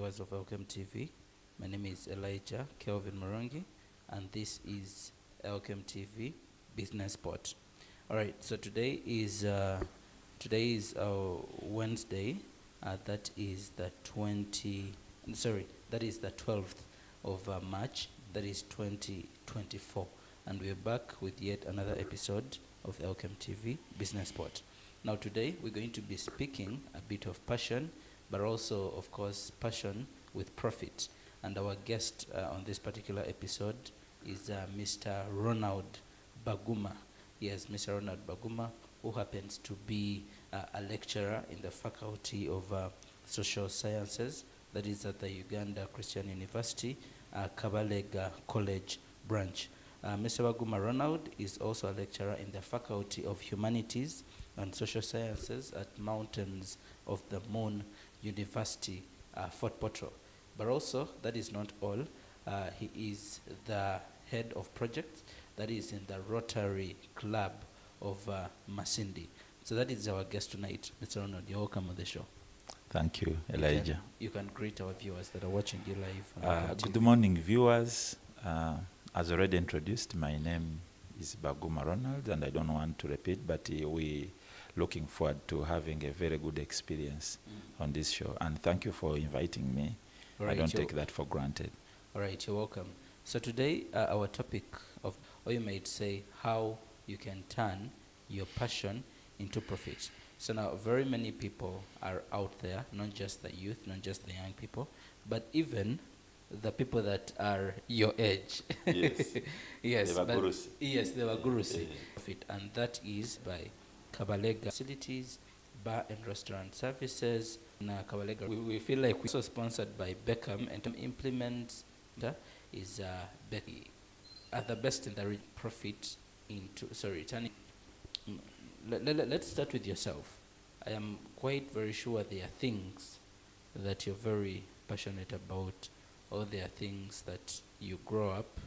viewers of ElkemTV. My name is Elijah Kelvin Morongi, and this is ElkemTV Business Spot. All right, so today is Wednesday. That is the 12th of March. That is 2024, and we're back with yet another episode of ElkemTV Business Spot. Now today we're going to be speaking a bit of passion, but also, of course, passion with profit. And our guest on this particular episode is Mr. Ronald Baguma. Yes, Mr. Ronald Baguma, who happens to be a lecturer in the Faculty of Social Sciences, that is at the Uganda Christian University, Kabalega College branch. Mr. Baguma Ronald is also a lecturer in the Faculty of Humanities and Social Sciences at Mountains of the Moon University, Fort Portal. But also, that is not all. He is the head of projects that is in the Rotary Club of Masindi. So that is our guest tonight. Mr. Ronald, you're welcome on the show. Thank you, Elijah. You can greet our viewers that are watching you live. Good morning, viewers. As already introduced, my name is Baguma Ronald, and I don't want to repeat, but we looking forward to having a very good experience on this show. And thank you for inviting me. Right, I don't take that for granted. All right, you're welcome. So today, our topic of, or you might say, how you can turn your passion into profit. So now, very many people are out there, not just the youth, not just the young people, but even the people that are your age. Yes. Yes. They were gurus. Yes, they were gurus. And that is by Kabalega facilities, bar and restaurant services. Now, Kabalega, we feel like we're also sponsored by Beckham, and implement is Becky at the best in the profit into turning. Let's start with yourself. I am quite very sure there are things that you're very passionate about, or there are things that you grow up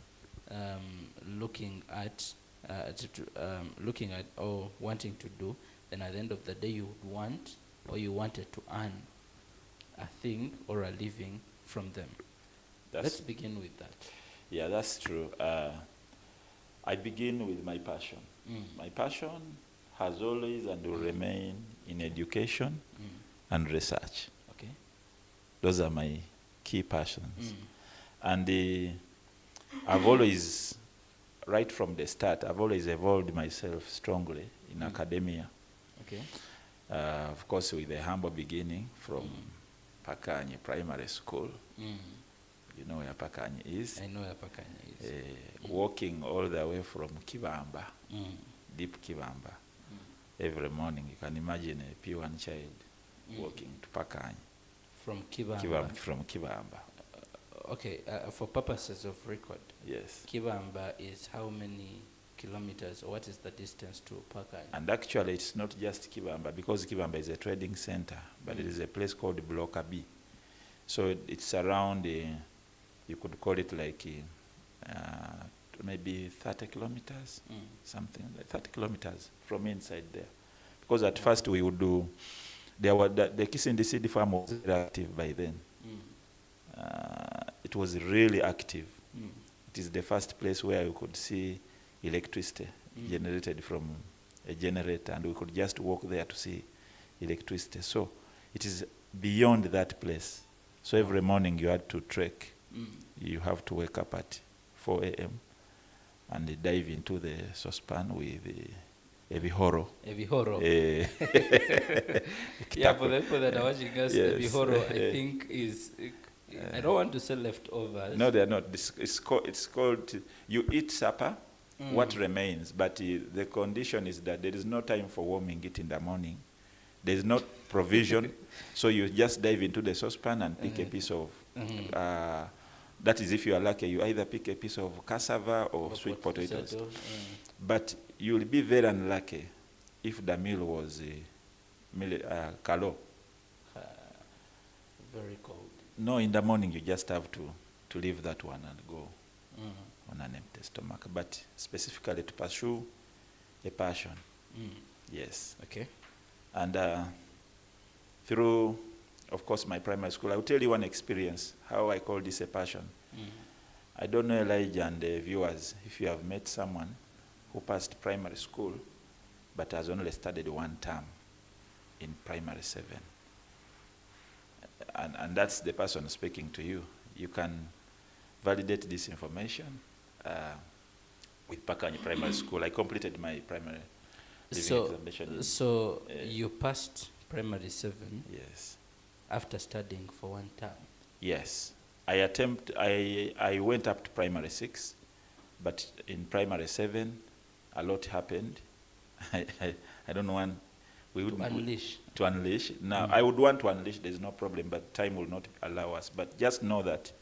looking at or wanting to do, then at the end of the day you would want, or you wanted to earn a thing or a living from them. Let's begin with that. Yeah, that's true. I begin with my passion. My passion has always and will remain in education and research. Okay. Those are my key passions. And I've always, right from the start, I've always evolved myself strongly in academia. Okay. Of course, with a humble beginning from Pakanye Primary School. You know where Pakanye is? I know where Pakanye is. Walking all the way from Kibamba, deep Kibamba. Every morning, you can imagine a P1 child walking to Pakanye. From Kibamba? From Kibamba. Okay, for purposes of record, yes. Kibamba is how many kilometers, or what is the distance to Pakanye? And actually, it's not just Kibamba, because Kibamba is a trading center, but it is a place called Block B. So it's around, you could call it like maybe 30 kilometers, something like 30 kilometers from inside there. Because at first we would do, the Kisindi Seed Farm was very active by then. It was really active. It is the first place where you could see electricity generated from a generator, and we could just walk there to see electricity. So it is beyond that place. So every morning you had to trek. You have to wake up at 4 a.m. and dive into the saucepan with a bihoro. A bihoro. Yeah, for the people that are watching us, yes. A bihoro, I think, is... I don't want to say leftovers. No, they are not. It's called, you eat supper, what remains, but the condition is that there is no time for warming it in the morning. There is no provision, so you just dive into the saucepan and pick a piece of, that is if you are lucky, you either pick a piece of cassava or sweet potatoes. But you will be very unlucky if the meal was kalo. Very cold. No, in the morning you just have to leave that one and go on an empty stomach. But specifically to pursue a passion. Yes. Okay. And through of course, my primary school. I will tell you one experience, how I call this a passion. Mm. I don't know, Elijah and the viewers, if you have met someone who passed primary school but has only studied one term in primary 7. And that's the person speaking to you. You can validate this information with Pakanyi Primary School. I completed my primary living examination. So you passed primary 7 Yes. after studying for one term? Yes. I went up to primary 6, but in primary 7, a lot happened. I don't want... We would unleash. To unleash. Now, I would want to unleash, there's no problem, but time will not allow us. But just know that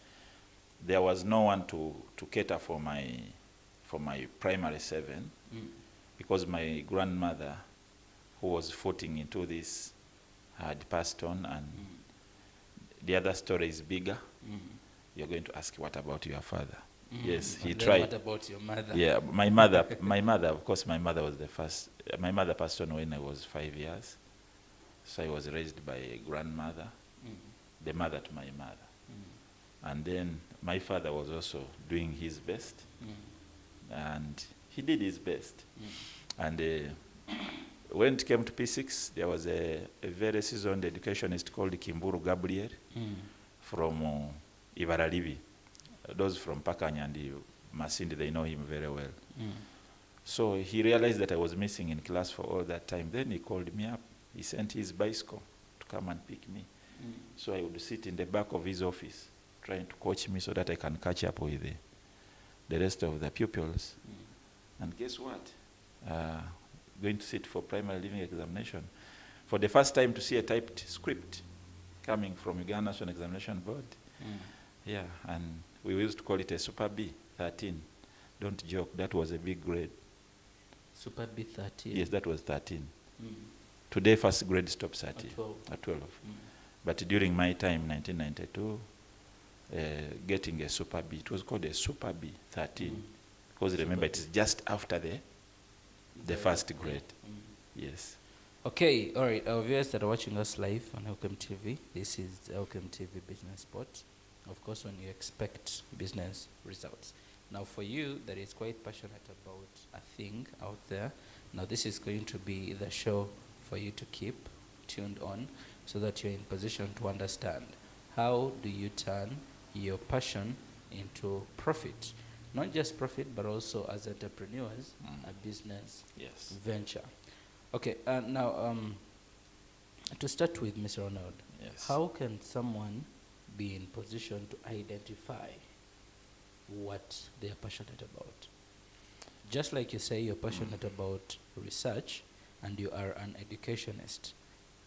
there was no one to cater for my primary 7, because my grandmother, who was footing into this, had passed on, and the other story is bigger. You're going to ask, what about your father? Yes, he tried. What about your mother? Yeah, my mother, of course, my mother was the first. My mother passed on when I was 5 years. So I was raised by a grandmother, the mother to my mother. And then my father was also doing his best. And he did his best. And when it came to P6, there was a very seasoned educationist called Kimburu Gabriel from Ibaralibi. Those from Pakanyi and Masindi, they know him very well. So he realized that I was missing in class for all that time. Then he called me up. He sent his bicycle to come and pick me. So I would sit in the back of his office trying to coach me so that I can catch up with the rest of the pupils. And guess what? Going to sit for primary living examination. For the first time to see a typed script coming from Uganda National Examination Board. Yeah, and we used to call it a Super B, 13. Don't joke, that was a big grade. Super B 13? Yes, that was 13. Today, first grade stops at 12. But during my time, 1992, getting a Super B, it was called a Super B 13. Because remember, it is just after the first grade. Yes. Okay, all right. Our viewers that are watching us live on Elkem TV, this is Elkem TV Business Spot. Of course, when you expect business results. Now, for you that is quite passionate about a thing out there, now this is going to be the show for you to keep tuned on so that you're in position to understand how do you turn your passion into profit. Not just profit, but also as entrepreneurs, a business venture. Okay, now to start with, Mr. Ronald, how can someone be in position to identify what they are passionate about? Just like you say you're passionate about research and you are an educationist,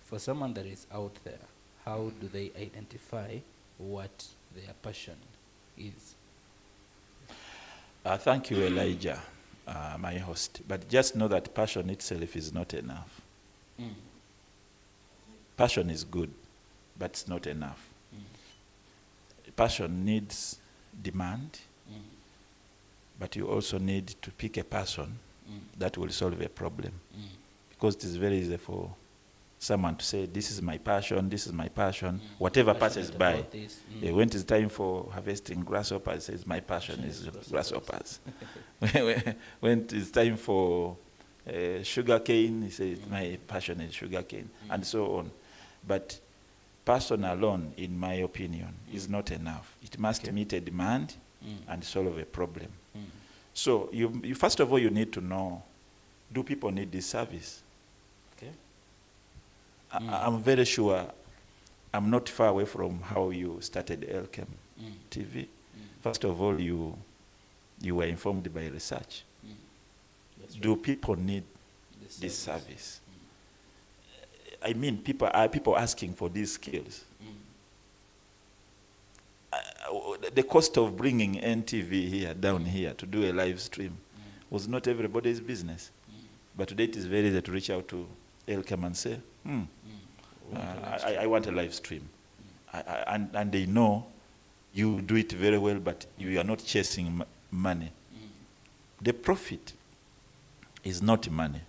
for someone that is out there, how do they identify what their passion is? Thank you, Elijah, my host. But just know that passion itself is not enough. Passion is good, but it's not enough. Passion needs demand, but you also need to pick a person that will solve a problem. Because it is very easy for someone to say, this is my passion, whatever passes by. When it is time for harvesting grasshoppers, says my passion is grasshoppers. When it is time for sugar cane, he says my passion is sugar cane, and so on. But passion alone, in my opinion, is not enough. It must meet a demand and solve a problem. So you first of all, you need to know, do people need this service? I'm very sure I'm not far away from how you started Elkem TV. First of all, you were informed by research. Do people need this service? I mean, are people asking for these skills? The cost of bringing NTV here, down here, to do a live stream was not everybody's business. But today it is very easy to reach out to Elkem and say, I want a live stream. And they know you do it very well, but you are not chasing money. The profit is not money.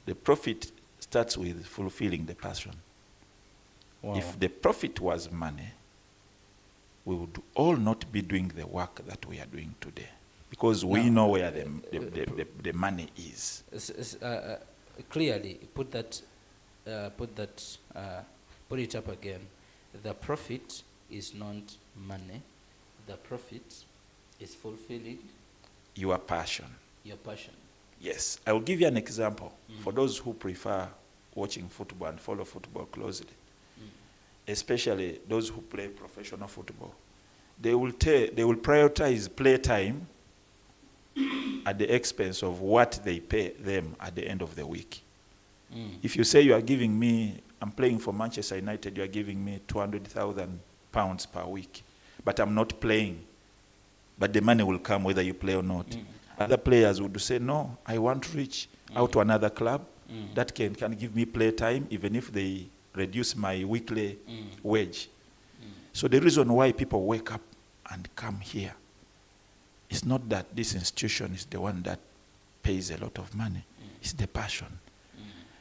The profit starts with fulfilling the passion. Wow. If the profit was money, we would all not be doing the work that we are doing today, because we know where the money is. Clearly, put it up again. The profit is not money. The profit is fulfilling Your passion. your passion. Yes. I will give you an example for those who prefer watching football and follow football closely, especially those who play professional football. They will prioritize play time at the expense of what they pay them at the end of the week. If you say you are giving me, I'm playing for Manchester United, you are giving me £200,000 per week, but I'm not playing, but the money will come whether you play or not. Other players would say, no, I want to reach out to another club that can give me play time, even if they reduce my weekly wage. So the reason why people wake up and come here is not that this institution is the one that pays a lot of money. It's the passion.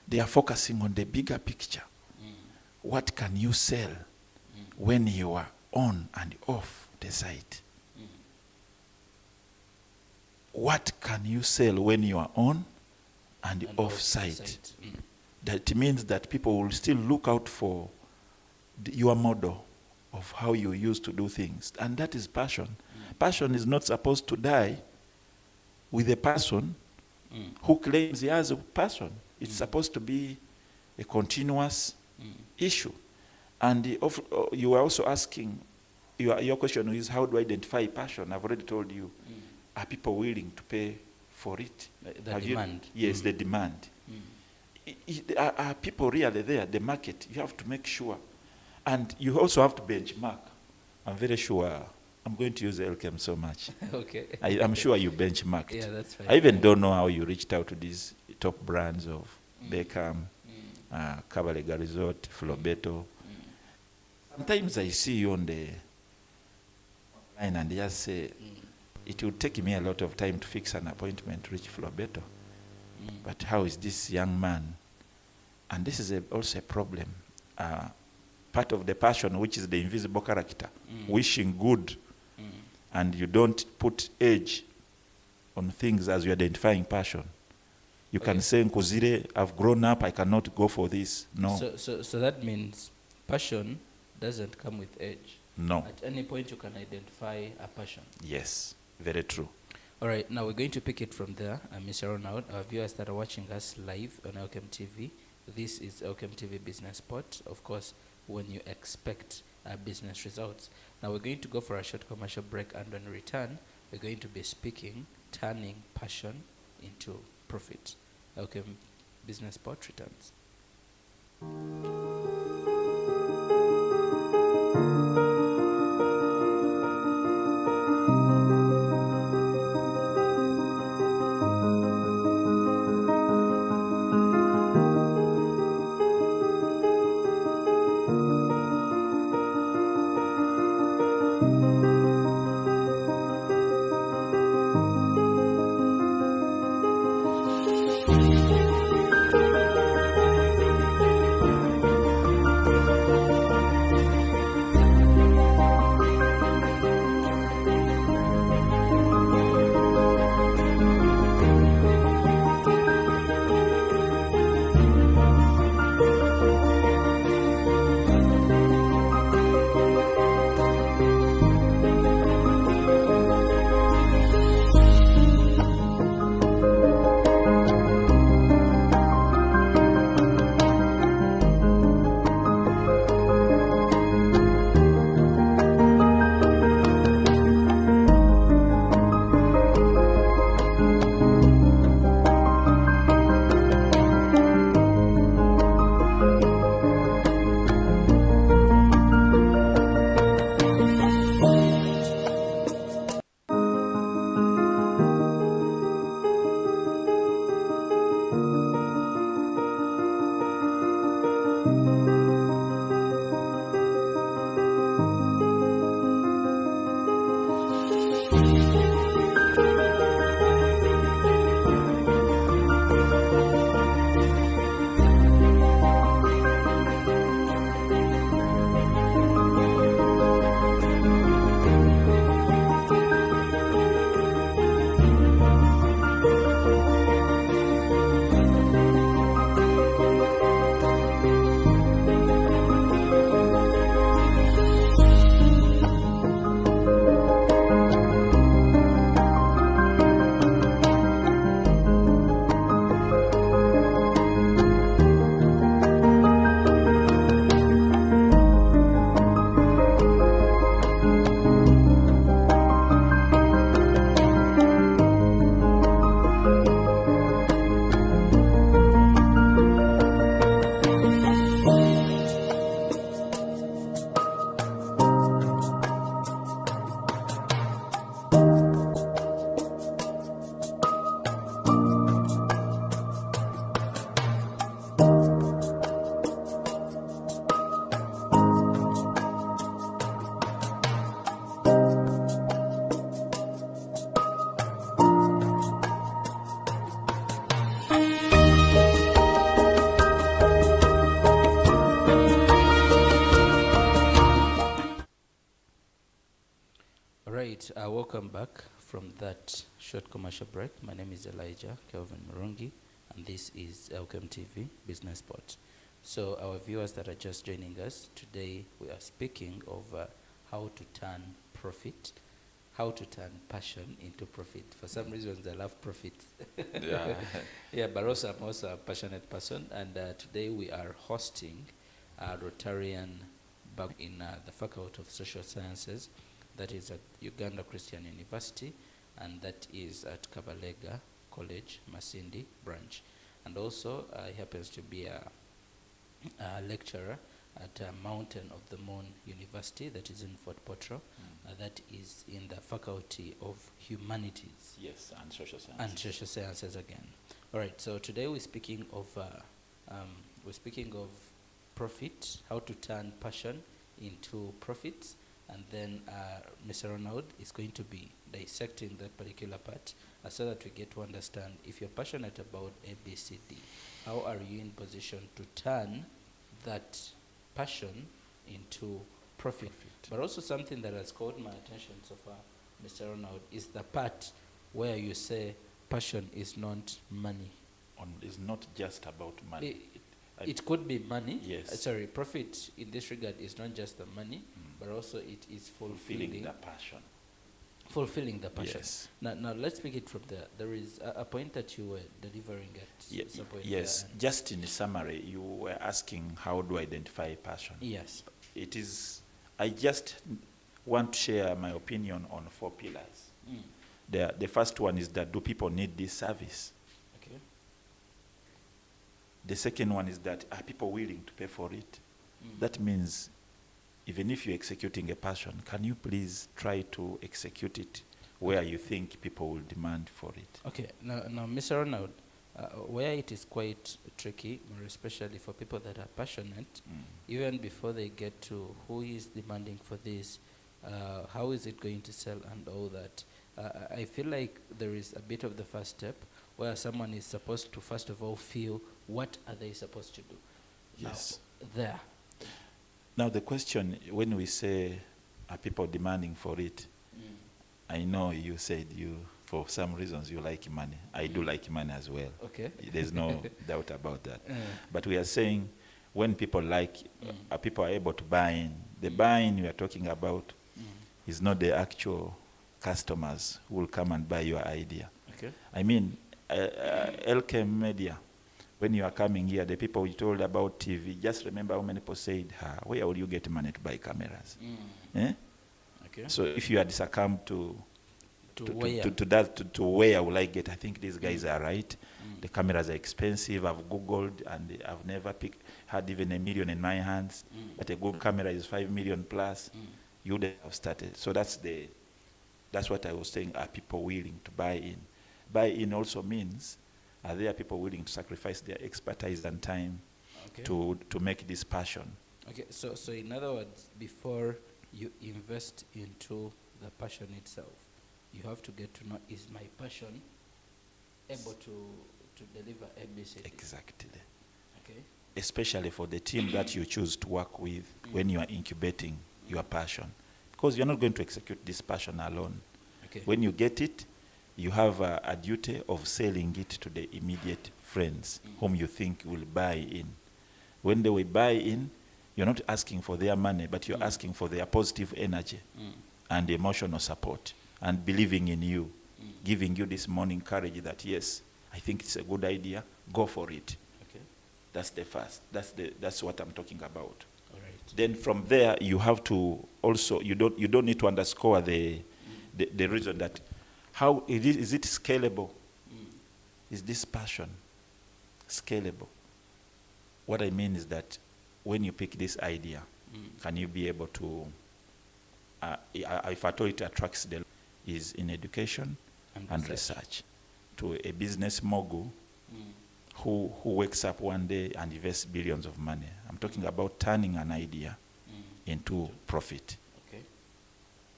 They are focusing on the bigger picture. What can you sell when you are on and off the site? What can you sell when you are on and off site? That means that people will still look out for your model of how you used to do things. And that is passion. Passion is not supposed to die with a person who claims he has a passion. It's supposed to be a continuous issue. And you were also asking, your question is, how do I identify passion? I've already told you. Are people willing to pay for it? The demand. Yes, the demand. Are people really there? The market, you have to make sure. And you also have to benchmark. I'm very sure, I'm going to use Elkem so much. Okay. I'm sure you benchmarked. Yeah, that's right. I even don't know how you reached out to these top brands of Beckham, Cabalega Resort, Flobeto. Sometimes I see you on the line and just say, it will take me a lot of time to fix an appointment to reach Flobeto. But how is this young man? And this is also a problem. Part of the passion, which is the invisible character, wishing good, and you don't put age on things as you're identifying passion. You can say, Nkuzire, I've grown up, I cannot go for this. No. So that means passion doesn't come with age. No. At any point you can identify a passion. Yes, very true. All right, now we're going to pick it from there. Mr. Ronald, our viewers that are watching us live on Elkem TV, this is Elkem TV Business Spot. Of course, when you expect business results. Now we're going to go for a short commercial break, and when we return, we're going to be speaking, turning passion into profit. Elkem Business Spot returns. welcome back from that short commercial break. My name is Elijah Kelvin Murungi, and this is ElkemTV Business Spot. So, our viewers that are just joining us, today we are speaking of how to turn profit, how to turn passion into profit. For some reasons, I love profit. Yeah. Yeah, but also I'm also a passionate person, and today we are hosting a Rotarian back in the Faculty of Social Sciences, that is at Uganda Christian University, and that is at Kabalega College, Masindi branch. And also he happens to be a lecturer at Mountain of the Moon University, that is in Fort Potro, that is in the Faculty of Humanities. Yes, and social science. And social sciences again. All right. So today we're speaking of profit, how to turn passion into profits, and then Mr. Ronald is going to be dissecting that particular part so that we get to understand if you're passionate about ABCD, how are you in position to turn that passion into profit. But also something that has caught my attention so far, Mr. Ronald, is the part where you say passion is not money. It's not just about money. It could be money. Yes. Sorry, profit in this regard is not just the money, but also it is fulfilling the passion. Fulfilling the passion. Yes. Now let's make it from there. There is a point that you were delivering at some point. Yes. Just in summary, you were asking how do I identify passion? Yes. It is. I just want to share my opinion on 4 pillars. The first one is that do people need this service? Okay. The second one is that are people willing to pay for it? That means even if you're executing a passion, can you please try to execute it where you think people will demand for it? Okay. Now Mr. Ronald, where it is quite tricky, more especially for people that are passionate, even before they get to who is demanding for this, how is it going to sell and all that, I feel like there is a bit of the first step where someone is supposed to first of all feel what are they supposed to do. Yes. Now, Now the question, when we say are people demanding for it, I know you said for some reasons you like money. I do like money as well. Okay. There's no doubt about that. But we are saying when people people are able to buy in. The buying we are talking about is not the actual customers who will come and buy your idea. Okay. I mean, Elkem Media, when you are coming here, the people you told about TV, just remember how many people said, where will you get money to buy cameras? Eh? Okay. So if you had succumbed to where? Where will I get? I think these guys are right. The cameras are expensive. I've Googled and I've never had even $1 million in my hands. But a good camera is 5 million plus. You would have started. So that's what I was saying. Are people willing to buy in? Buy in also means are there people willing to sacrifice their expertise and time to make this passion? Okay. So in other words, before you invest into the passion itself, you have to get to know, is my passion able to deliver ABCD? Exactly. Okay. Especially for the team that you choose to work with when you are incubating your passion. Because you're not going to execute this passion alone. Okay. When you get it, you have a duty of selling it to the immediate friends whom you think will buy in. When they will buy in, you're not asking for their money, but you're asking for their positive energy and emotional support and believing in you, giving you this morning courage that, yes, I think it's a good idea, go for it. Okay. That's the first. That's what I'm talking about. All right. Then from there, you have to also, you don't need to underscore the reason that how is it scalable? Is this passion scalable? What I mean is that when you pick this idea, can you be able to, if at all it attracts is in education and research to a business mogul who wakes up one day and invests billions of money. I'm talking about turning an idea into profit. Okay.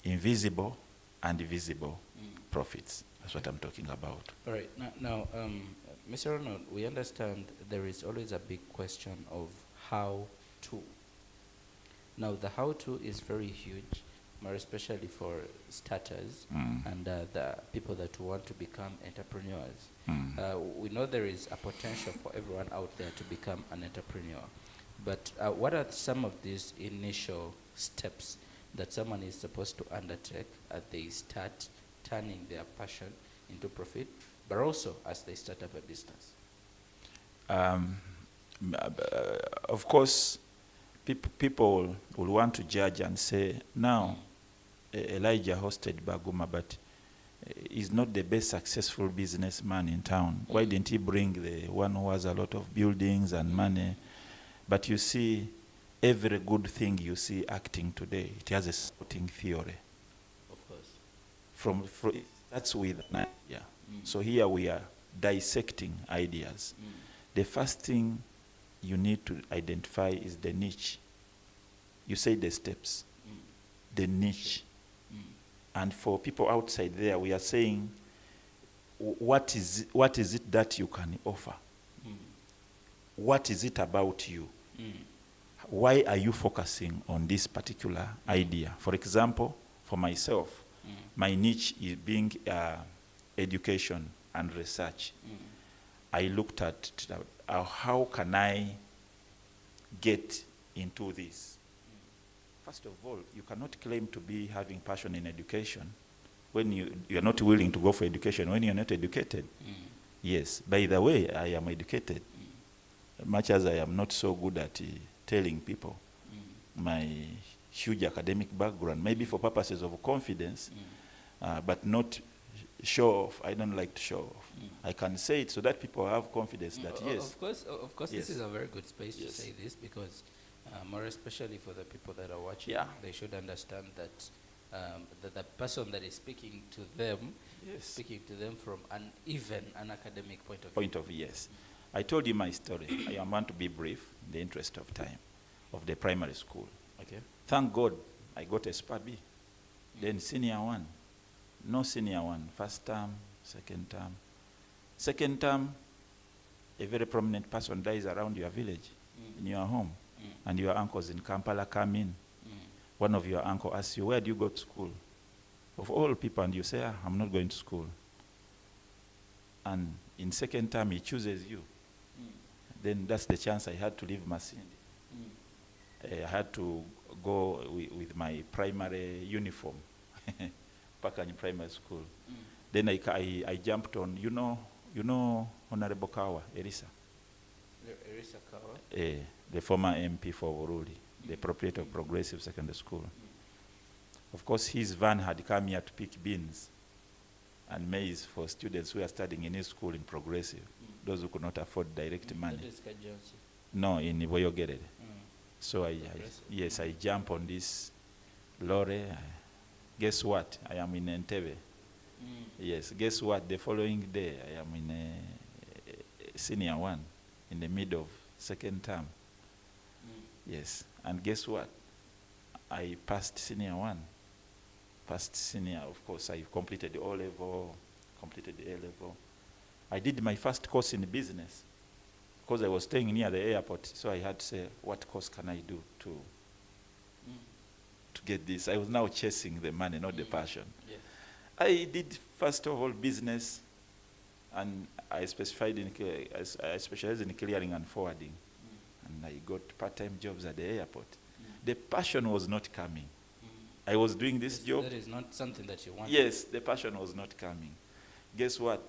Invisible and visible profits. That's what I'm talking about. All right. Now, Mr. Ronald, we understand there is always a big question of how to. Now, the how to is very huge, more especially for starters and the people that want to become entrepreneurs. We know there is a potential for everyone out there to become an entrepreneur. But what are some of these initial steps that someone is supposed to undertake as they start turning their passion into profit, but also as they start up a business? Of course, people will want to judge and say, now, Elijah hosted Baguma, but he's not the best successful businessman in town. Why didn't he bring the one who has a lot of buildings and money? But you see, every good thing you see acting today, it has a supporting theory. Of course. That's with an idea. So here we are dissecting ideas. The first thing you need to identify is the niche. You say the steps, the niche. And for people outside there, we are saying, what is it that you can offer? What is it about you? Why are you focusing on this particular idea? For example, for myself, my niche is being education and research. I looked at how can I get into this. First of all, you cannot claim to be having passion in education when you are not willing to go for education, when you're not educated. Yes, by the way, I am educated, much as I am not so good at telling people my huge academic background, maybe for purposes of confidence, but not show off. I don't like to show off. I can say it so that people have confidence that yes. Of course, yes. This is a very good space Yes. to say this, because more especially for the people that are watching, they should understand that the person that is speaking to them, speaking to them from an academic point of view. Yes. I told you my story. I want to be brief in the interest of time, of the primary school. Okay. Thank God I got a SPA B. Then senior one. No senior one. First term, second term. Second term, a very prominent person dies around your village, in your home, and your uncles in Kampala come in. One of your uncle asks you, where do you go to school? Of all people, and you say, I'm not going to school. And in second term, he chooses you. Then that's the chance I had to leave Masindi. I had to go with my primary uniform, Pakani Primary School. Then I jumped on, you know Honorable Kawa, Erisa? Erisa Kawa? The former MP for Uruli, the proprietor of Progressive Secondary School. Of course, his van had come here to pick beans and maize for students who are studying in his school in Progressive, those who could not afford direct money. That is Kajansi. No, in Iboyogerere. So I jump on this lorry. Guess what? I am in Entebbe. Yes, guess what? The following day, I am in a senior one, in the middle of second term. Yes, and guess what? I passed senior one. Passed senior, of course, I completed the O-level, completed the A-level. I did my first course in business because I was staying near the airport, so I had to say, what course can I do to get this? I was now chasing the money, not the passion. Yes. I did, first of all, business, and I specialized in clearing and forwarding. And I got part-time jobs at the airport. The passion was not coming. I was doing this job. That is not something that you want. Yes, the passion was not coming. Guess what?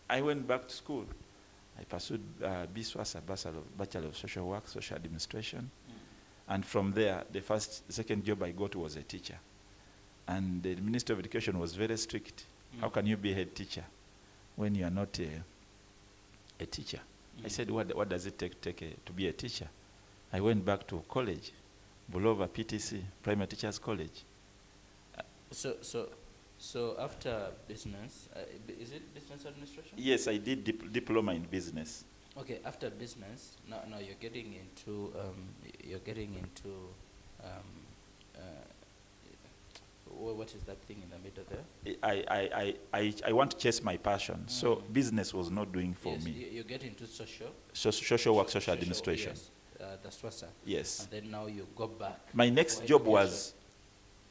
I went back to school. I pursued BSWAS, Bachelor of Social Work, Social Administration. And from there, the second job I got was a teacher. And the Minister of Education was very strict. How can you be a head teacher when you are not a teacher? I said, what does it take to be a teacher? I went back to college, Bulova PTC, Primary Teachers College. So after business, is it business administration? Yes, I did diploma in business. Okay, after business, now you're getting into what is that thing in the middle there? I want to chase my passion. So business was not doing for me. You get into Social work, social administration. Yes, the SWASA. Yes. And then now you go back. My next job was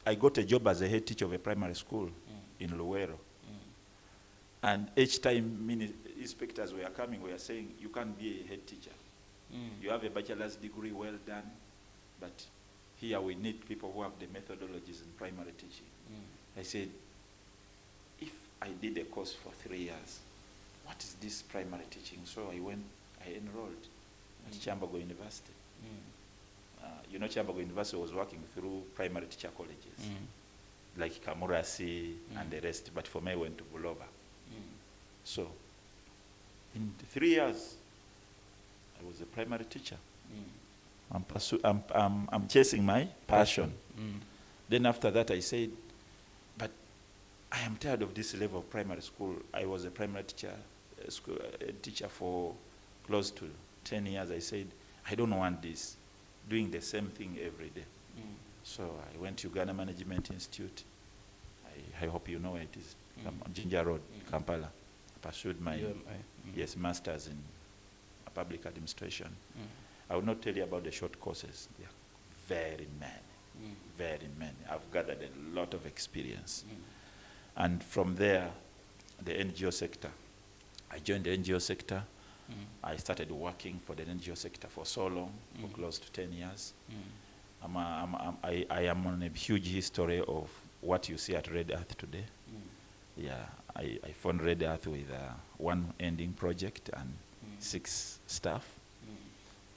I got a job as a head teacher of a primary school in Luwero. And each time inspectors were coming, we were saying, you can't be a head teacher. You have a bachelor's degree, well done, but here we need people who have the methodologies in primary teaching. I said, if I did a course for 3 years, what is this primary teaching? So I enrolled at Chambago University. You know, Chambago University was working through primary teacher colleges, like Kamurasi and the rest, but for me I went to Buloba. So in 3 years, I was a primary teacher. I'm chasing my passion. Then after that I said, but I am tired of this level of primary school. I was a primary teacher, teacher for close to 10 years. I said, I don't want this, doing the same thing every day. So I went to Uganda Management Institute. I hope you know where it is, Jinja Road, Kampala. I pursued my master's in public administration. I will not tell you about the short courses. They are very many, very many. I've gathered a lot of experience. And from there, the NGO sector. I joined the NGO sector. I started working for the NGO sector for so long, for close to 10 years. I am on a huge history of what you see at Red Earth today. Yeah, I found Red Earth with one ending project and 6 staff.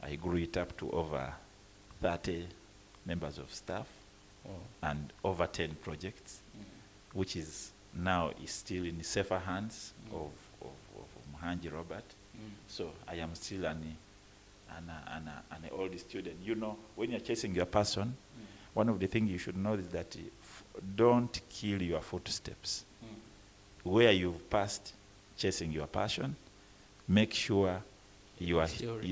I grew it up to over 30 members of staff and over 10 projects, which is now is still in safer hands of Muhanji Robert. So I am still an old student. You know, when you're chasing your passion, one of the things you should know is that don't kill your footsteps. Where you've passed chasing your passion, make sure your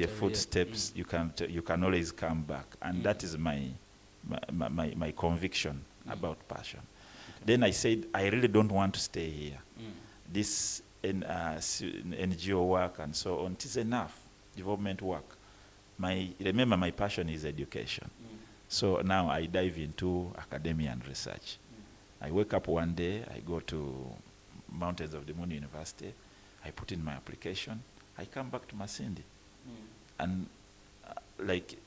footsteps, you can always come back. And that is my conviction about passion. Then I said, I really don't want to stay here. This NGO work and so on, it is enough, development work. Remember, my passion is education. So now I dive into academia and research. I wake up one day, I go to Mountains of the Moon University, I put in my application, I come back to Masindi. And like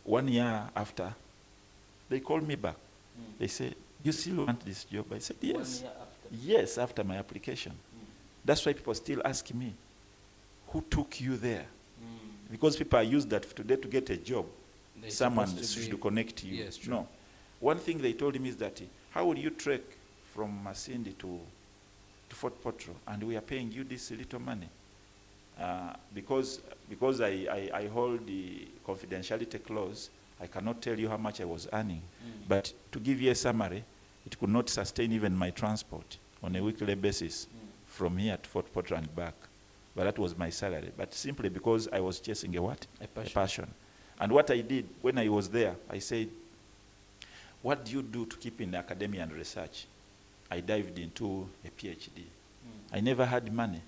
1 year after, they call me back. They say, you still want this job? I said, yes. 1 year after? Yes, after my application. That's why people still ask me, who took you there? Because people are used that today to get a job. Someone should connect you. Yes, no. One thing they told me is that, how would you trek from Masindi to Fort Potro, and we are paying you this little money? Because I hold the confidentiality clause, I cannot tell you how much I was earning. But to give you a summary, it could not sustain even my transport on a weekly basis from here to Fort Potro and back. But that was my salary. But simply because I was chasing a what? A passion. And what I did when I was there, I said, what do you do to keep in academia and research? I dived into a PhD. I never had money.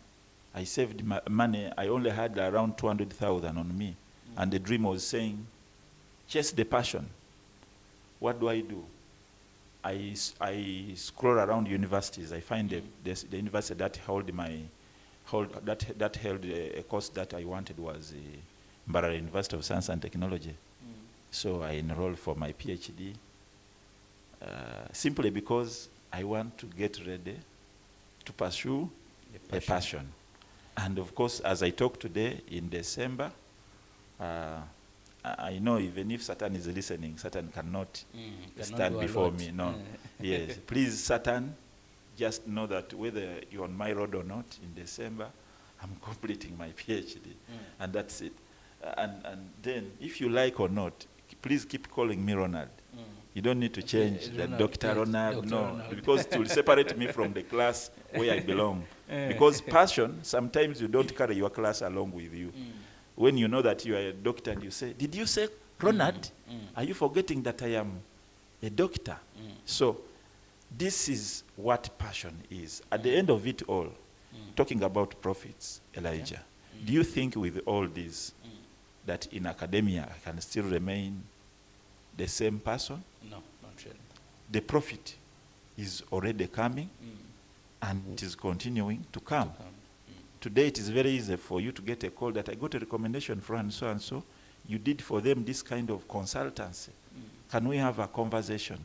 I saved my money. I only had around 200,000 on me. And the dream was saying, chase the passion. What do? I scroll around universities. I find the university that held a course that I wanted was Mbarara University of Science and Technology. So I enrolled for my PhD simply because I want to get ready to pursue a passion. And of course, as I talk today in December, I know even if Satan is listening, Satan cannot stand before me. No. Yes. Please, Satan, just know that whether you're on my road or not, in December, I'm completing my PhD. And that's it. And then, if you like or not, please keep calling me Ronald. You don't need to change that Dr. Ronald, no, because it will separate me from the class where I belong. Because passion, sometimes you don't carry your class along with you. When you know that you are a doctor and you say, did you say Ronald? Are you forgetting that I am a doctor? So this is what passion is. At the end of it all, talking about profits, Elijah, do you think with all this that in academia I can still remain the same person? No, not really. the profit is already coming and it is continuing to come. Today it is very easy for you to get a call that I got a recommendation from and so. You did for them this kind of consultancy. Can we have a conversation?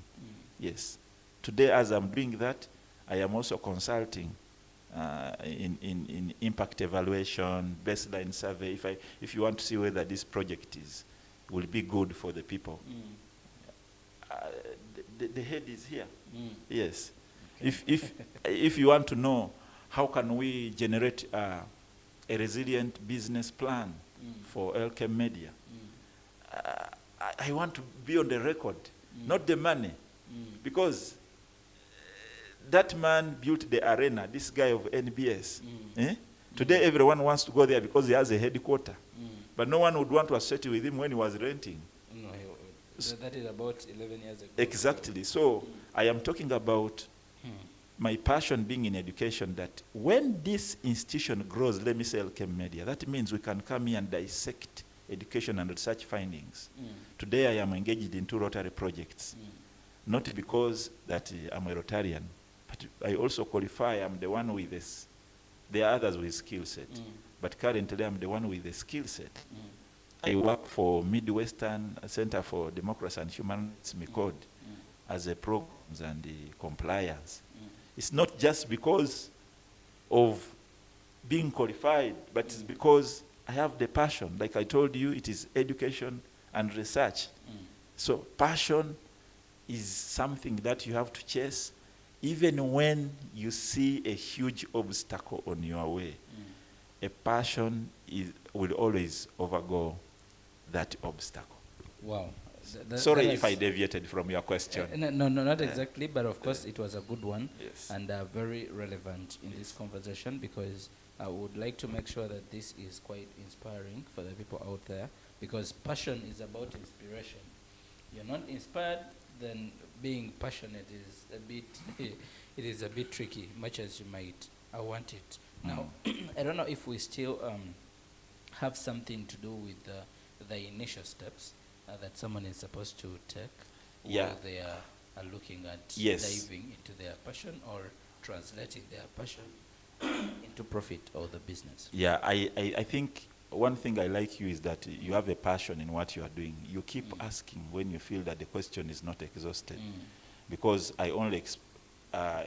Yes. Today, as I'm doing that, I am also consulting in impact evaluation, baseline survey. If you want to see whether this project will be good for the people, the head is here. Yes. Okay. If you want to know how can we generate a resilient business plan for Elkem Media, I want to be on the record, not the money, because that man built the arena, this guy of NBS. Today everyone wants to go there because he has a headquarter. But no one would want to associate with him when he was renting. No, that is about 11 years ago. Exactly. So I am talking about my passion being in education, that when this institution grows, let me say Elkem Media, that means we can come here and dissect education and research findings. Today I am engaged in 2 Rotary projects. Not because that I'm a Rotarian, but I also qualify. I'm the one with this. There are others with skill set. But currently I'm the one with the skill set. I work for Midwestern Center for Democracy and Human Rights, MICOD, as a programs and the compliance. It's not just because of being qualified, but it's because I have the passion. Like I told you, it is education and research. So passion is something that you have to chase, even when you see a huge obstacle on your way. A passion will always overgo that obstacle. Wow. Sorry if I deviated from your question. No, not exactly, but of course it was a good one. Yes. And very relevant in this conversation, because I would like to make sure that this is quite inspiring for the people out there, because passion is about inspiration. You're not inspired, then being passionate is a bit it is a bit tricky, much as you might want it. Now, I don't know if we still have something to do with the initial steps that someone is supposed to take while they are looking at diving into their passion or translating their passion into profit or the business. Yeah, I think one thing I like you is that you have a passion in what you are doing. You keep asking when you feel that the question is not exhausted. Because I only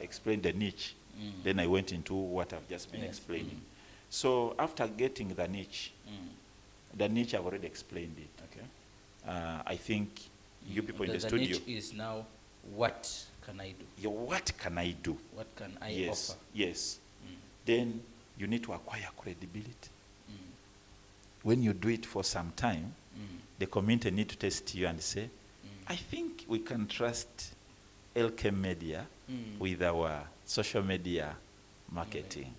explained the niche, then I went into what I've just been explaining. So after getting the niche I've already explained it. Okay. I think you people in the studio. The niche is now, what can I do? Yeah, what can I do? What can I offer? Yes. Then you need to acquire credibility. When you do it for some time, the community need to test you and say, I think we can trust Elkem Media with our social media marketing.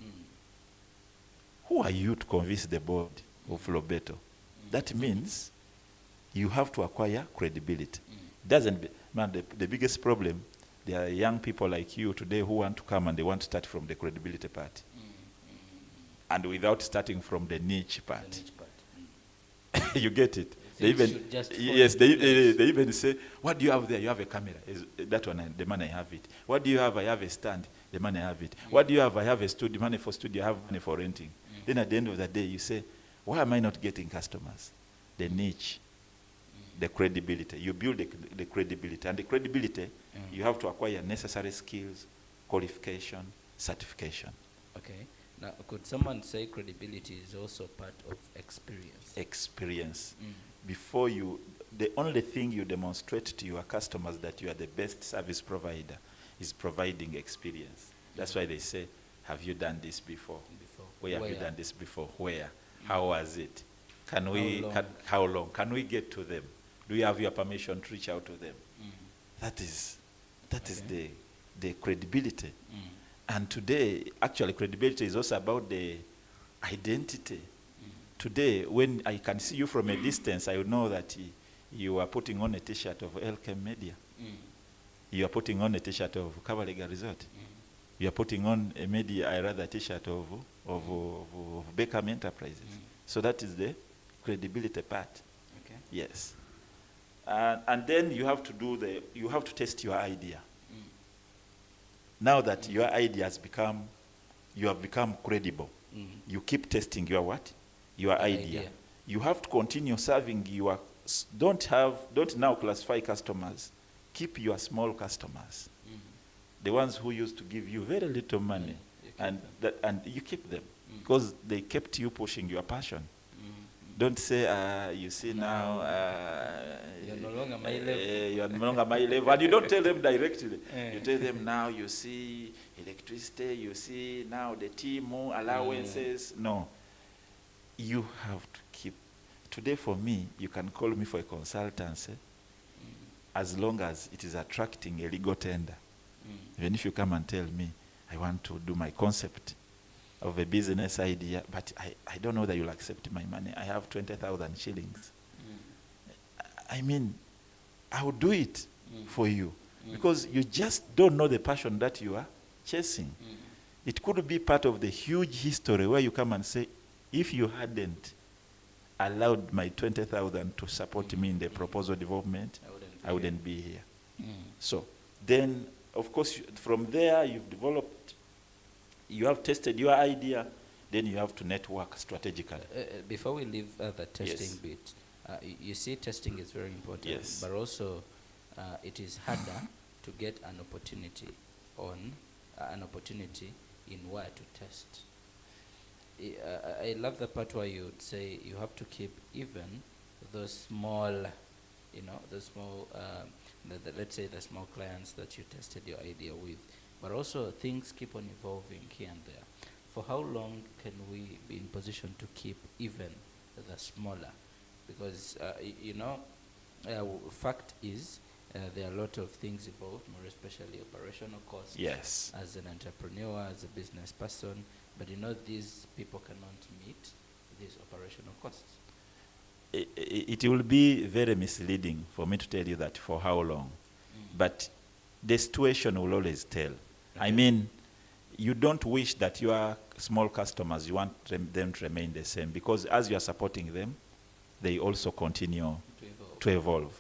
Who are you to convince the board of Lobeto? That means you have to acquire credibility. The biggest problem, there are young people like you today who want to come and they want to start from the credibility part. And without starting from the niche part. You get it? They even say, what do you have there? You have a camera. That one, the man I have it. What do you have? I have a stand. The man I have it. What do you have? I have a studio. Money for studio. I have money for renting. Then at the end of the day, you say, why am I not getting customers? The niche, the credibility. You build the credibility. And the credibility, you have to acquire necessary skills, qualification, certification. Okay. Now, could someone say credibility is also part of experience? Experience. Before the only thing you demonstrate to your customers that you are the best service provider is providing experience. That's why they say, have you done this before? Where have you done this before? Where? How was it? How long? Can we get to them? Do you have your permission to reach out to them? That is the credibility. And today, actually, credibility is also about the identity. Today, when I can see you from a distance, I would know that you are putting on a T-shirt of Elkem Media. You are putting on a T-shirt of Kabalega Resort. You are putting on a T-shirt of Beckham Enterprises. So that is the credibility part. Okay. Yes. And then you have to test your idea. Now that your idea has become, you have become credible, you keep testing your what? Your idea. You have to continue serving your, don't now classify customers. Keep your small customers. The ones who used to give you very little money, and you keep them because they kept you pushing your passion. Don't say, you see now, you're no longer my level. You're no longer my level. And you don't tell them directly. You tell them now, you see electricity, you see now the TMO allowances. No. You have to keep. Today for me, you can call me for a consultancy as long as it is attracting a legal tender. Even if you come and tell me, I want to do my concept of a business idea, but I don't know that you'll accept my money. I have 20,000 shillings. I mean, I will do it for you because you just don't know the passion that you are chasing. It could be part of the huge history where you come and say, if you hadn't allowed my 20,000 to support me in the proposal development, I wouldn't be here. So then, of course, from there you've developed, you have tested your idea, then you have to network strategically. Before we leave the testing bit, you see testing is very important, but also it is harder to get an opportunity in where to test. I love the part where you would say you have to keep even those small, those small, let's say the small clients that you tested your idea with, but also things keep on evolving here and there. For how long can we be in position to keep even the smaller? Because, fact is, there are a lot of things involved, more especially operational costs. Yes. As an entrepreneur, as a business person, but these people cannot meet these operational costs. It will be very misleading for me to tell you that for how long, but the situation will always tell. Okay. I mean, you don't wish that your small customers, you want them to remain the same, because as you are supporting them, they also continue to evolve.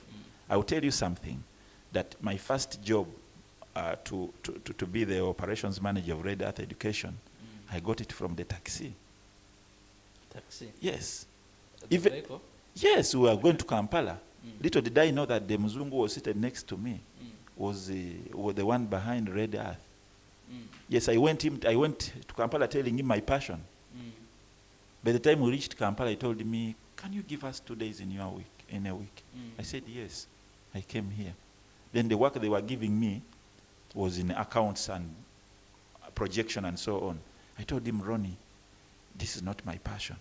I will tell you something, that my first job to be the operations manager of Red Earth Education, I got it from the taxi. Taxi? Yes. Even, yes, we were going to Kampala. Little did I know that the Mzungu was seated next to me, was the one behind Red Earth. Yes, I went to Kampala telling him my passion. By the time we reached Kampala, he told me, can you give us 2 days in a week? I said, yes. I came here. Then the work they were giving me was in accounts and projection and so on. I told him, Ronnie, this is not my passion.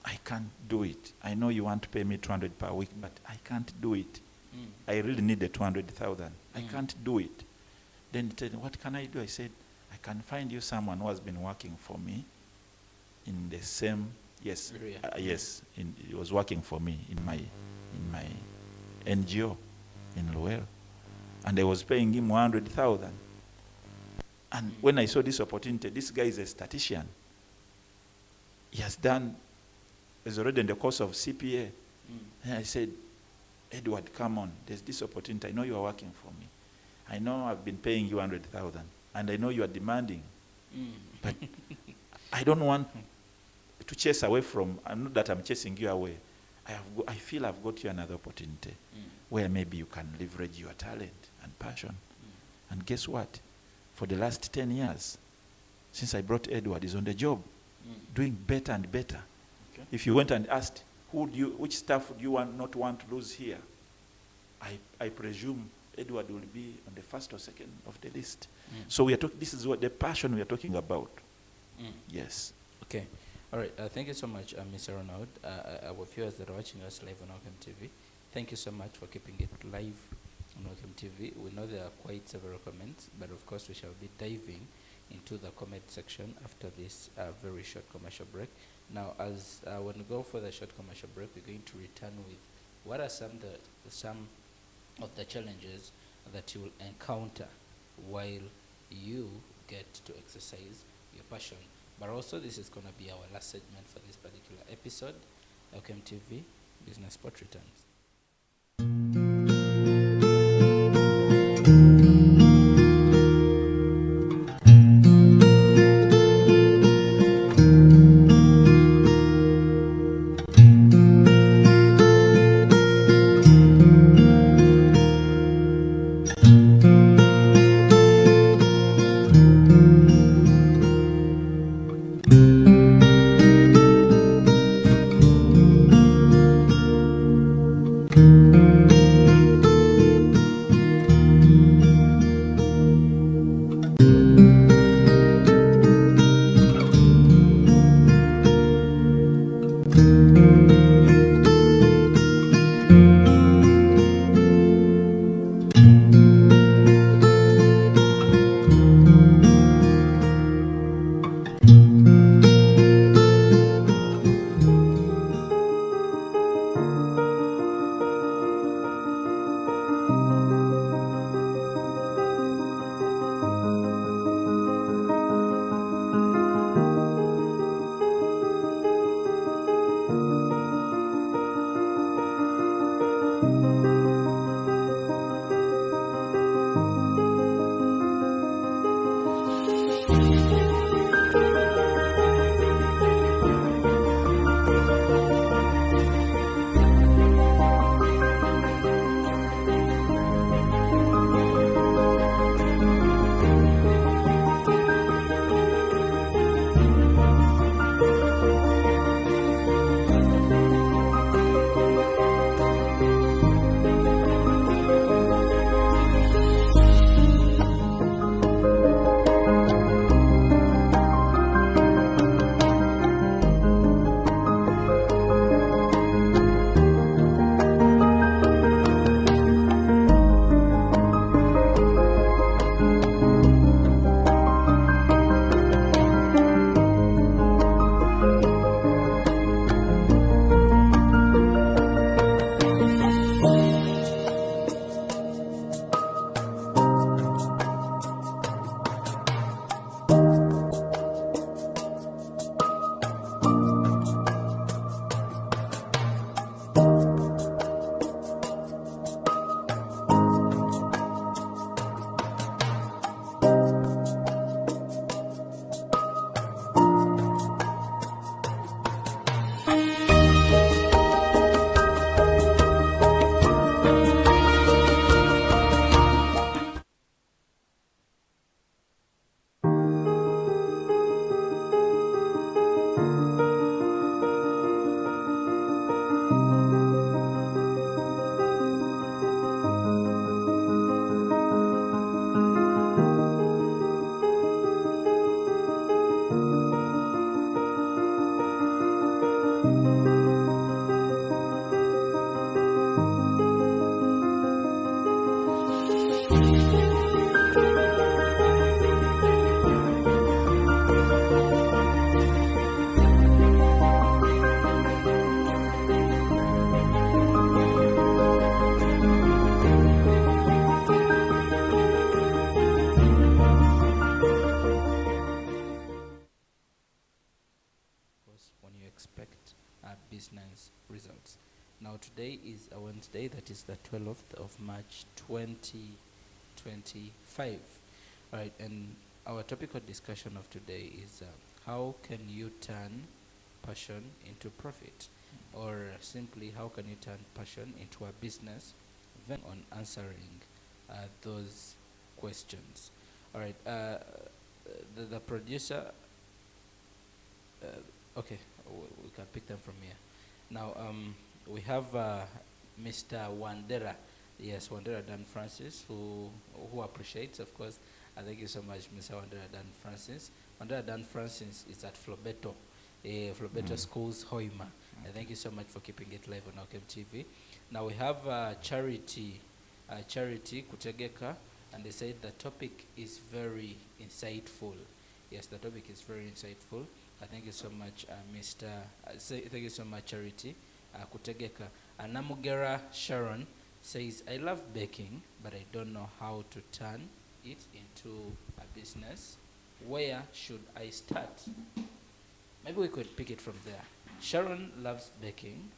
I can't do it. I know you want to pay me 200 per week, but I can't do it. I really need the 200,000. I can't do it. Then he said, what can I do? I said, I can find you someone who has been working for me in the same, yes, he was working for me in my NGO in Luel. And I was paying him 100,000. And when I saw this opportunity, this guy is a statistician. He has is already in the course of CPA. And I said, Edward, come on, there's this opportunity. I know you are working for me. I know I've been paying you 100,000, and I know you are demanding. But I don't want to chase away from, not that I'm chasing you away. I feel I've got you another opportunity where maybe you can leverage your talent and passion. And guess what? For the last 10 years, since I brought Edward, he's on the job, doing better and better. Okay. If you went and asked, which staff would you not want to lose here? I presume Edward will be on the first or second of the list. So this is what the passion we are talking about. Yes. Okay. All right. Thank you so much, Mr. Ronald. Our viewers that are watching us live on ElkemTV, thank you so much for keeping it live on ElkemTV. We know there are quite several comments, but of course we shall be diving into the comment section after this very short commercial break. Now, when we go for the short commercial break, we're going to return with what are some of the challenges that you will encounter while you get to exercise your passion. But also, this is going to be our last segment for this particular episode. ElkemTV Business Spot returns. expect business results. Now today is a Wednesday, that is the 12th of March 2025. All right, and our topic of discussion of today is how can you turn passion into profit? Or simply, how can you turn passion into a business? Then on answering those questions. All right, the producer, okay, we can pick them from here. Now, we have Mr. Wandera. Yes, Wandera Dan Francis, who appreciates, of course. Thank you so much, Mr. Wandera Dan Francis. Wandera Dan Francis is at Flobeto, Flobeto Schools, Hoima. Thank you so much for keeping it live on ElkemTV. Now we have Charity Kutegeka, and they said the topic is very insightful. Yes, the topic is very insightful. Thank you so much, thank you so much, Charity Kutegeka. Namugera Sharon says, I love baking, but I don't know how to turn it into a business. Where should I start? Maybe we could pick it from there. Sharon loves baking.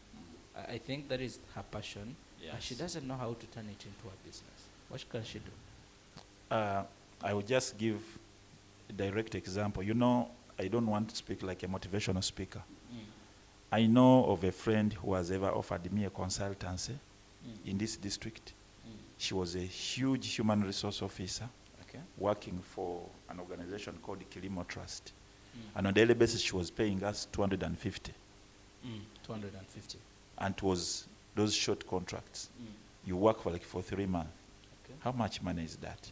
I think that is her passion. Yes. She doesn't know how to turn it into a business. What can she do? I will just give a direct example. You know, I don't want to speak like a motivational speaker. I know of a friend who has ever offered me a consultancy in this district. She was a huge human resource officer working for an organization called the Kilimo Trust. And on a daily basis, she was paying us 250. 250. And it was those short contracts. You work for 3 months. Okay. How much money is that?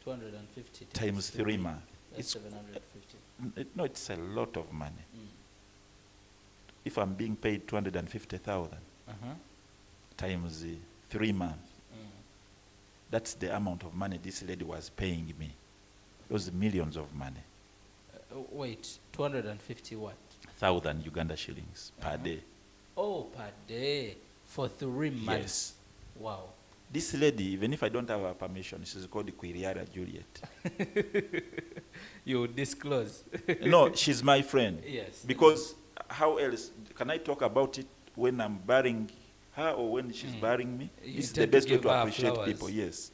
250 Times 3 months. That's 750. No, it's a lot of money. If I'm being paid 250,000 times 3 months, that's the amount of money this lady was paying me. Those millions of money. Wait, 250 what? 1,000 Uganda shillings per day. Oh, per day for 3 months. Yes. Wow. This lady, even if I don't have her permission, she's called Quiriara Juliet. You disclose. No, she's my friend. Yes. Because how else can I talk about it when I'm burying her or when she's burying me? You This is the tend to best way give to her appreciate flowers. people, yes.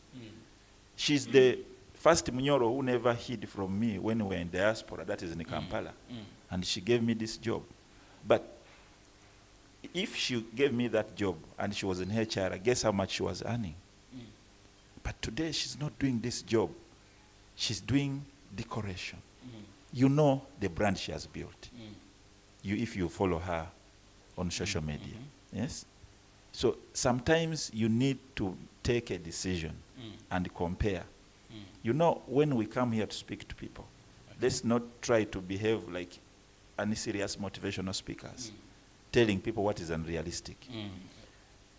She's the first Munyoro who never hid from me when we were in diaspora, that is in Kampala, and she gave me this job. But if she gave me that job and she was in HR, guess how much she was earning? But today she's not doing this job. She's doing decoration. You know the brand she has built. If you follow her on social media. Yes? So sometimes you need to take a decision and compare. You know, when we come here to speak to people, let's not try to behave like unserious motivational speakers, telling people what is unrealistic.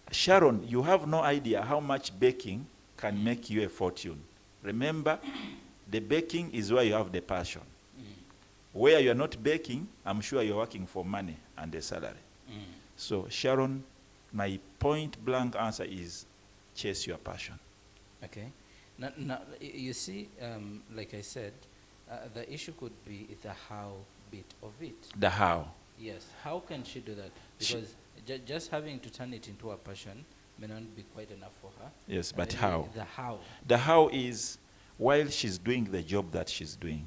Sharon, you have no idea how much baking can make you a fortune. Remember, the baking is where you have the passion. Where you are not baking, I'm sure you're working for money and a salary. So Sharon, my point blank answer is chase your passion. Okay. Now you see, like I said, the issue could be the how bit of it. The how. Yes. How can she do that? Because just having to turn it into a passion may not be quite enough for her. Yes, but how? The how. The how is, while she's doing the job that she's doing,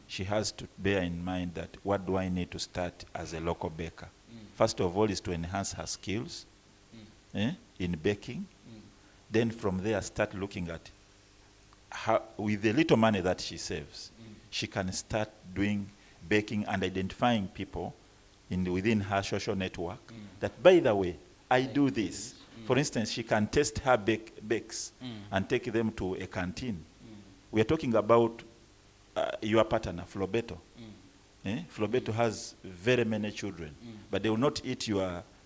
she has to bear in mind that what do I need to start as a local baker? First of all is to enhance her skills in baking. Then from there start looking at how, with the little money that she saves, she can start doing baking and identifying people within her social network that, by the way, I do this. For instance, she can test her bakes and take them to a canteen. We are talking about your partner, Flobeto. Flobeto has very many children, but they will not eat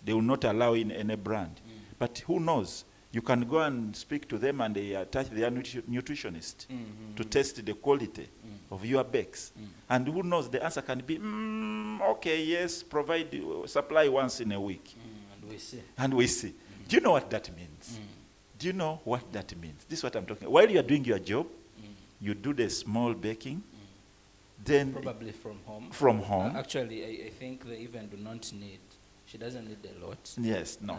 they will not allow in any brand. But who knows? You can go and speak to them and they attach their nutritionist to test the quality of your bakes. And who knows, the answer can be, okay, yes, supply once in a week. And we see. Do you know what that means? Do you know what that means? This is what I'm talking about. While you are doing your job, you do the small baking, then probably from home. From home. Actually, I think they even do not need. She doesn't need a lot. Yes, no.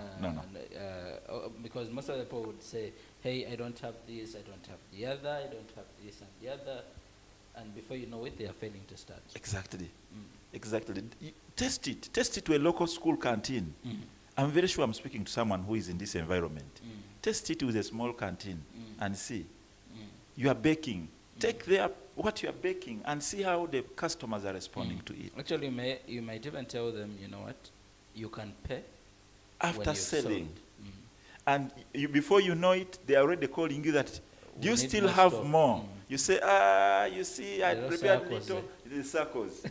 Because most of the people would say, hey, I don't have this, I don't have the other, I don't have this and the other. And before you know it, they are failing to start. Exactly. Exactly. Test it. Test it to a local school canteen. I'm very sure I'm speaking to someone who is in this environment. Test it with a small canteen and see. You are baking. Take what you are baking and see how the customers are responding to it. Actually, you might even tell them, you know what, you can pay after selling. And before you know it, they are already calling you that, do you still have more? You say, you see, I prepared little, the circles.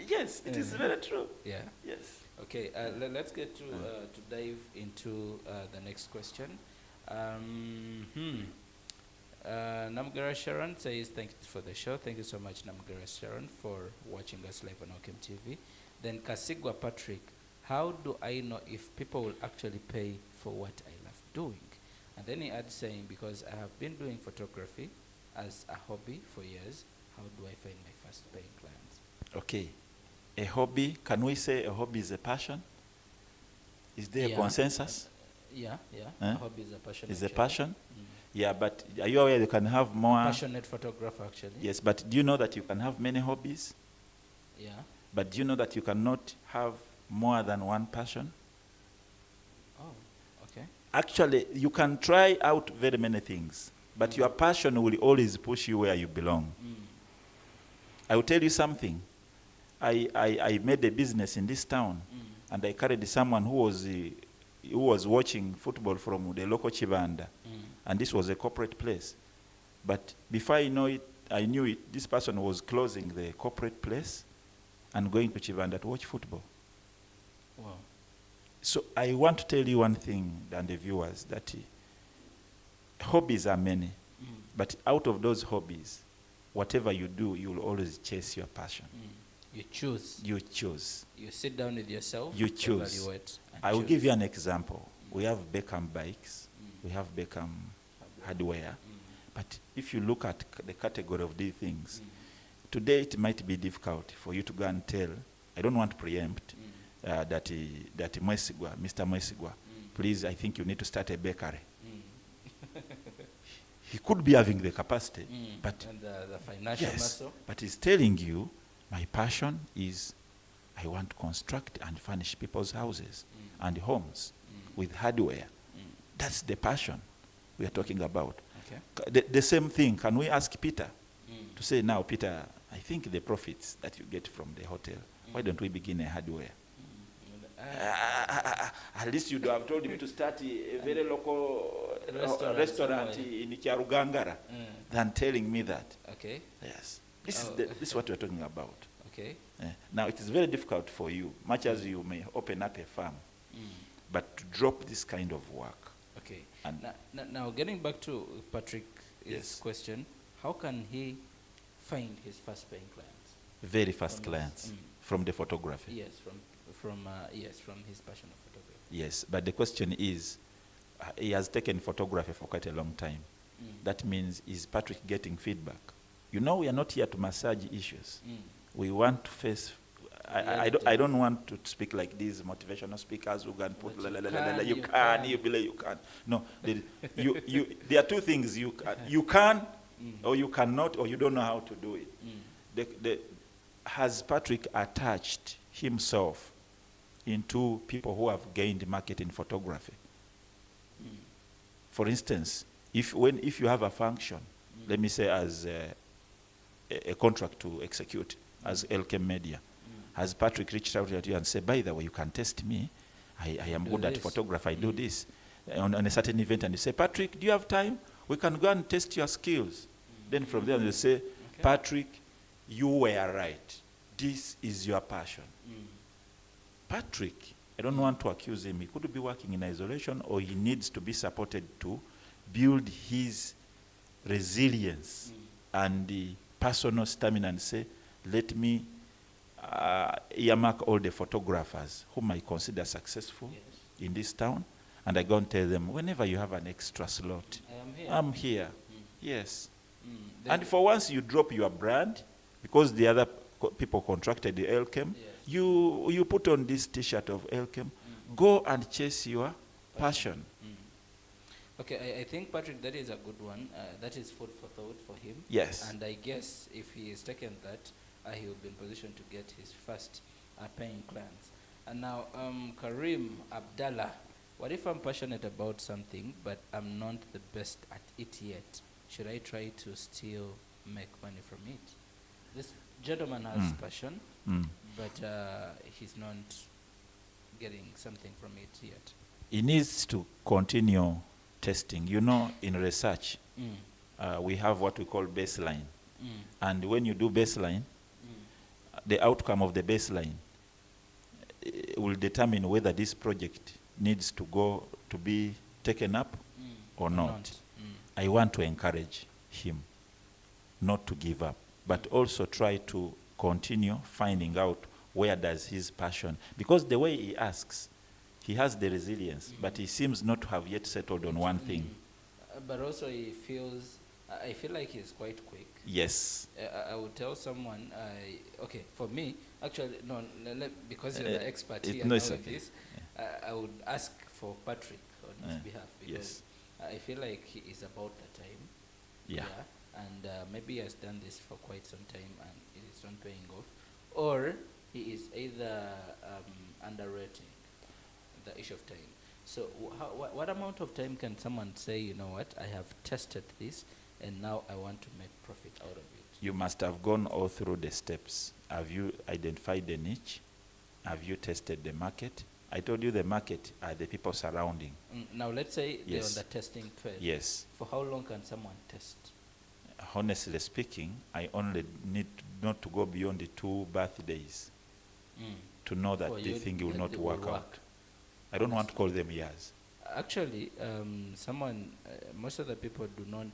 Yes, it is very true. Yeah. Yes. Okay, let's get to dive into the next question. Namgara Sharon says, thank you for the show. Thank you so much, Namgara Sharon, for watching us live on ElkemTV. Then Kasigwa Patrick, how do I know if people will actually pay for what I love doing? And then he adds saying, because I have been doing photography as a hobby for years, how do I find my first paying clients? Okay. A hobby, can we say a hobby is a passion? Is there a consensus? Yeah. A hobby is a passion. Is a passion? Yeah, but are you aware you can have more? Passionate photographer, actually. Yes, but do you know that you can have many hobbies? Yeah. But do you know that you cannot have more than one passion? Oh, okay. Actually, you can try out very many things, but your passion will always push you where you belong. I will tell you something. I made a business in this town, and I carried someone who was watching football from the local Chibanda, and this was a corporate place. But before I knew it, this person was closing the corporate place and going to Chibanda to watch football. Wow. So I want to tell you one thing, and the viewers, that hobbies are many, but out of those hobbies, whatever you do, you will always chase your passion. You choose. You choose. You sit down with yourself. You choose. Evaluate. I will give you an example. We have Beckham bikes. We have Beckham hardware. But if you look at the category of these things, today it might be difficult for you to go and tell. I don't want to preempt that Mr. Mwesigwa, please, I think you need to start a bakery. He could be having the capacity, but and the financial yes, muscle. but he's telling you, my passion is I want to construct and furnish people's houses and homes with hardware. That's the passion we are talking about. Okay. The same thing, can we ask Peter to say, now, Peter, I think the profits that you get from the hotel, why don't we begin a hardware? At least you'd have told him to start a very local restaurant in Kyarugangara than telling me that. Okay. Yes. This is what we're talking about. Okay. Now, it is very difficult for you, much as you may open up a farm, but to drop this kind of work. Okay. And Now, getting back to Patrick's Yes. question, how can he find his first paying clients? very fast From clients his- from the photography. Yes, from his passion of photography. Yes, but the question is, he has taken photography for quite a long time. That means, is Patrick getting feedback? You know, we are not here to massage issues. We want to face. I don't want to speak like these motivational speakers who can put But you can, you believe you can. No, there are two things you can or you cannot, or you don't know how to do it. Has Patrick attached himself into people who have gained market in photography? For instance, if you have a function, let me say as a contract to execute as Elkem Media, has Patrick reached out to you and said, by the way, you can test me, I am good at photography, I do this on a certain event, and you say, Patrick, do you have time? We can go and test your skills. Then from there they say, Patrick, you were right. This is your passion. Patrick, I don't want to accuse him. He could be working in isolation, or he needs to be supported to build his resilience and the personal stamina and say, let me earmark all the photographers whom I consider successful in this town, and I go and tell them, whenever you have an extra slot, I'm here. Yes. And for once you drop your brand, because the other people contracted the Elkem, you put on this T-shirt of Elkem, go and chase your passion. Okay, I think, Patrick, that is a good one. That is food for thought for him. Yes. And I guess if he has taken that, he will be in position to get his first paying clients. And now, Karim Abdallah, what if I'm passionate about something, but I'm not the best at it yet? Should I try to still make money from it? This gentleman has passion, but he's not getting something from it yet. He needs to continue testing. You know, in research, we have what we call baseline. And when you do baseline, the outcome of the baseline will determine whether this project needs to go to be taken up or not. I want to encourage him not to give up, but also try to continue finding out where does his passion, because the way he asks, he has the resilience, but he seems not to have yet settled on one thing. But also he feels, I feel like he's quite quick. Yes. I would tell someone, okay, for me, actually, no, because you're the expert here no, now it's with okay. this, I would ask for Patrick on his behalf, because I feel like he is about the time. Yeah. And maybe he has done this for quite some time and it is not paying off. Or he is either underrating the issue of time. So what amount of time can someone say, you know what, I have tested this and now I want to make profit out of it? You must have gone all through the steps. Have you identified the niche? Have you tested the market? I told you the market are the people surrounding. Now let's say they're on Yes. the testing phase. Yes. For how long can someone test? Honestly speaking, I only need not to go beyond the 2 birthdays to know that For the you thing will that not it will work work. out. I don't want to call them years. Actually, most of the people do not,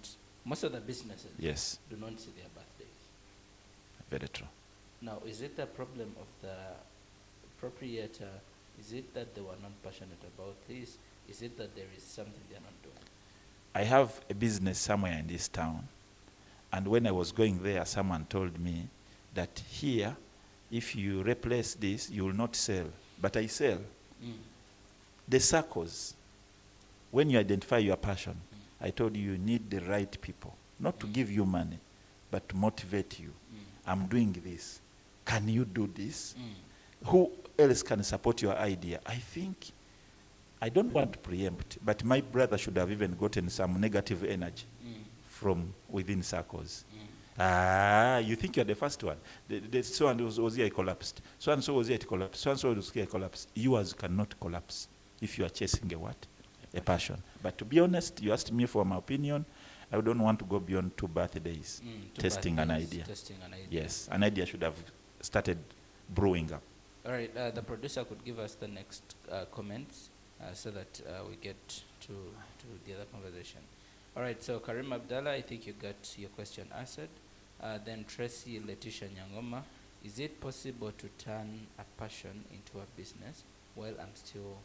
most of the businesses Yes, do not see their birthdays. very true. Now, is it the problem of the proprietor? Is it that they were not passionate about this? Is it that there is something they're not doing? I have a business somewhere in this town, and when I was going there, someone told me that here, if you replace this, you will not sell. But I sell. The circles, when you identify your passion, I told you, you need the right people, not to give you money, but to motivate you. I'm doing this. Can you do this? Who else can support your idea? I think, I don't want to preempt, but my brother should have even gotten some negative energy from within circles. You think you're the first one. The so-and-so was here, it collapsed. So-and-so was here, it collapsed. So-and-so was here, it collapsed. Yours cannot collapse if you are chasing a what? A passion. But to be honest, you asked me for my opinion. I don't want to go beyond 2 birthdays testing an idea. Yes, an idea should have started brewing up. All right, the producer could give us the next comments so that we get to the other conversation. All right, so Karim Abdallah, I think you got your question answered. Then Tracy Letitia Nyangoma, is it possible to turn a passion into a business while I'm still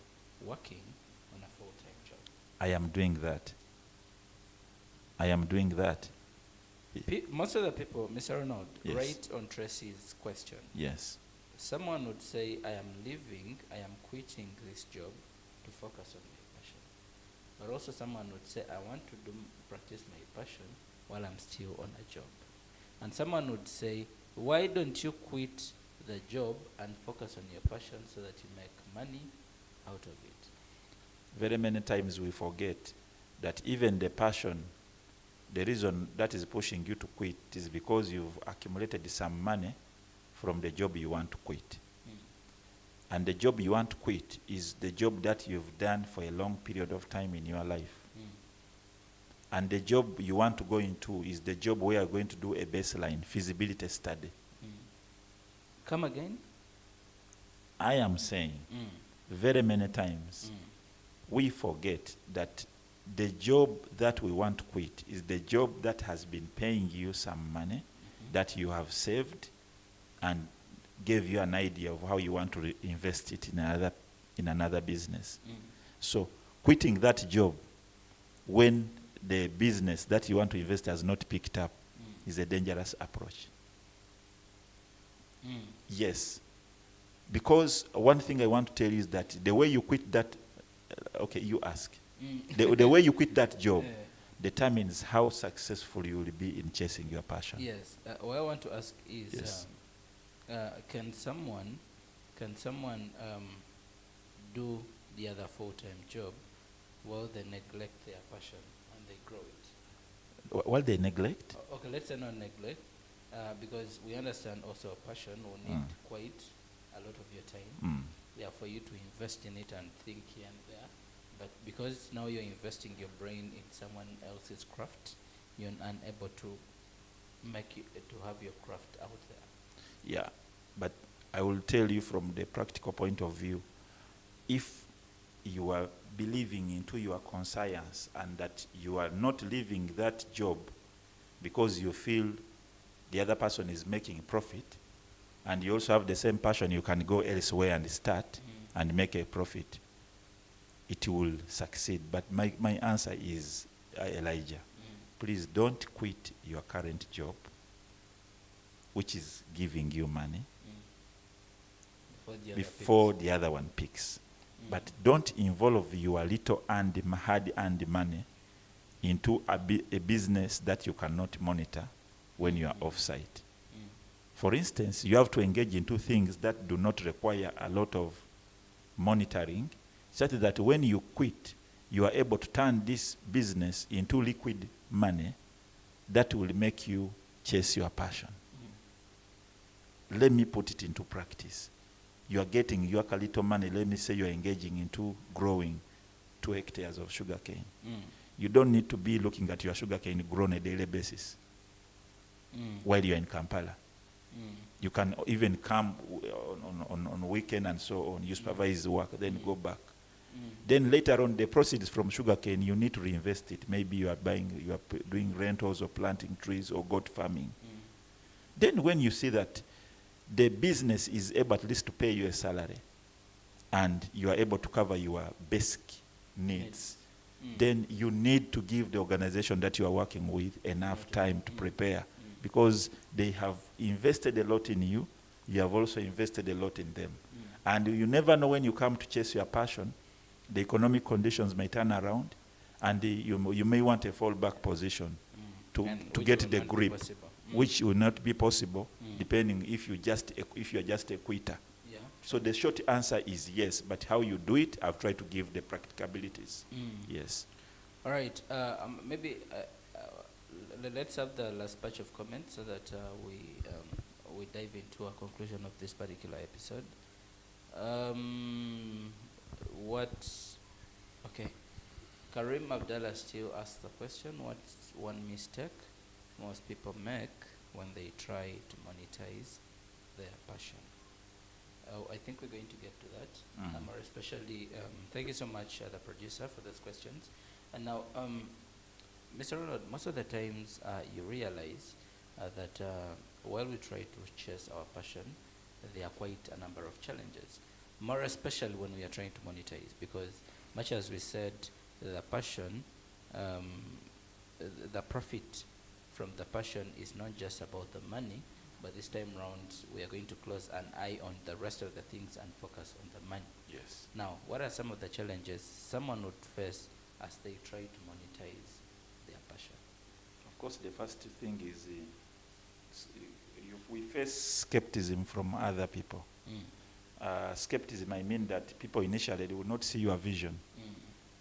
working on a full-time job? I am doing that. Most of the people, Mr. Ronald, Yes. right on Tracy's question. Yes. Someone would say, I am quitting this job to focus on my passion. But also someone would say, I want to practice my passion while I'm still on a job. And someone would say, why don't you quit the job and focus on your passion so that you make money out of it? Very many times we forget that even the passion, the reason that is pushing you to quit is because you've accumulated some money from the job you want to quit. And the job you want to quit is the job that you've done for a long period of time in your life. And the job you want to go into is the job where you're going to do a baseline feasibility study. Come again? I am saying very many times we forget that the job that we want to quit is the job that has been paying you some money that you have saved and gave you an idea of how you want to invest it in another business. So quitting that job when the business that you want to invest has not picked up is a dangerous approach. Yes. Because one thing I want to tell you is that the way you quit that, okay, you ask. The way you quit that job determines how successful you will be in chasing your passion. Yes. What I want to ask is, Yes. can someone do the other full-time job while they neglect their passion and they grow it? While they neglect? Okay, let's say not neglect, because we understand also a passion will need quite a lot of your time. Yeah, for you to invest in it and think here and there. But because now you're investing your brain in someone else's craft, you're unable to have your craft out there. Yeah, but I will tell you from the practical point of view, if you are believing into your conscience and that you are not leaving that job because you feel the other person is making profit, and you also have the same passion, you can go elsewhere and start and make a profit, it will succeed. But my answer is, Elijah, please don't quit your current job, which is giving you money, before the other one picks. But don't involve your little hard-earned money into a business that you cannot monitor when you are off-site. For instance, you have to engage into things that do not require a lot of monitoring, such that when you quit, you are able to turn this business into liquid money that will make you chase your passion. Let me put it into practice. You are getting your little money. Let me say you are engaging into growing 2 hectares of sugarcane. You don't need to be looking at your sugarcane grown on a daily basis while you are in Kampala. You can even come on weekend and so on. You supervise work, then go back. Then later on, the proceeds from sugarcane, you need to reinvest it. Maybe you are doing rentals or planting trees or goat farming. Then when you see that the business is able at least to pay you a salary and you are able to cover your basic needs, then you need to give the organization that you are working with enough time to prepare, because they have invested a lot in you. You have also invested a lot in them. And you never know when you come to chase your passion, the economic conditions may turn around and you may want a fallback position And to which get will the not be grip, possible. which will not be possible depending if you are just a quitter. Yeah. So the short answer is yes, but how you do it, I've tried to give the practicabilities. Yes. All right. Maybe let's have the last batch of comments so that we dive into a conclusion of this particular episode. Okay. Karim Abdallah still asks the question, what's one mistake most people make when they try to monetize their passion? I think we're going to get to that. More especially, thank you so much, the producer, for those questions. And now, Mr. Ronald, most of the times you realize that while we try to chase our passion, there are quite a number of challenges. More especially when we are trying to monetize, because much as we said, the passion, the profit from the passion is not just about the money, but this time round we are going to close an eye on the rest of the things and focus on the money. Yes. Now, what are some of the challenges someone would face as they try to monetize their passion? Of course, the first thing is we face skepticism from other people. Skepticism, I mean that people initially, they will not see your vision.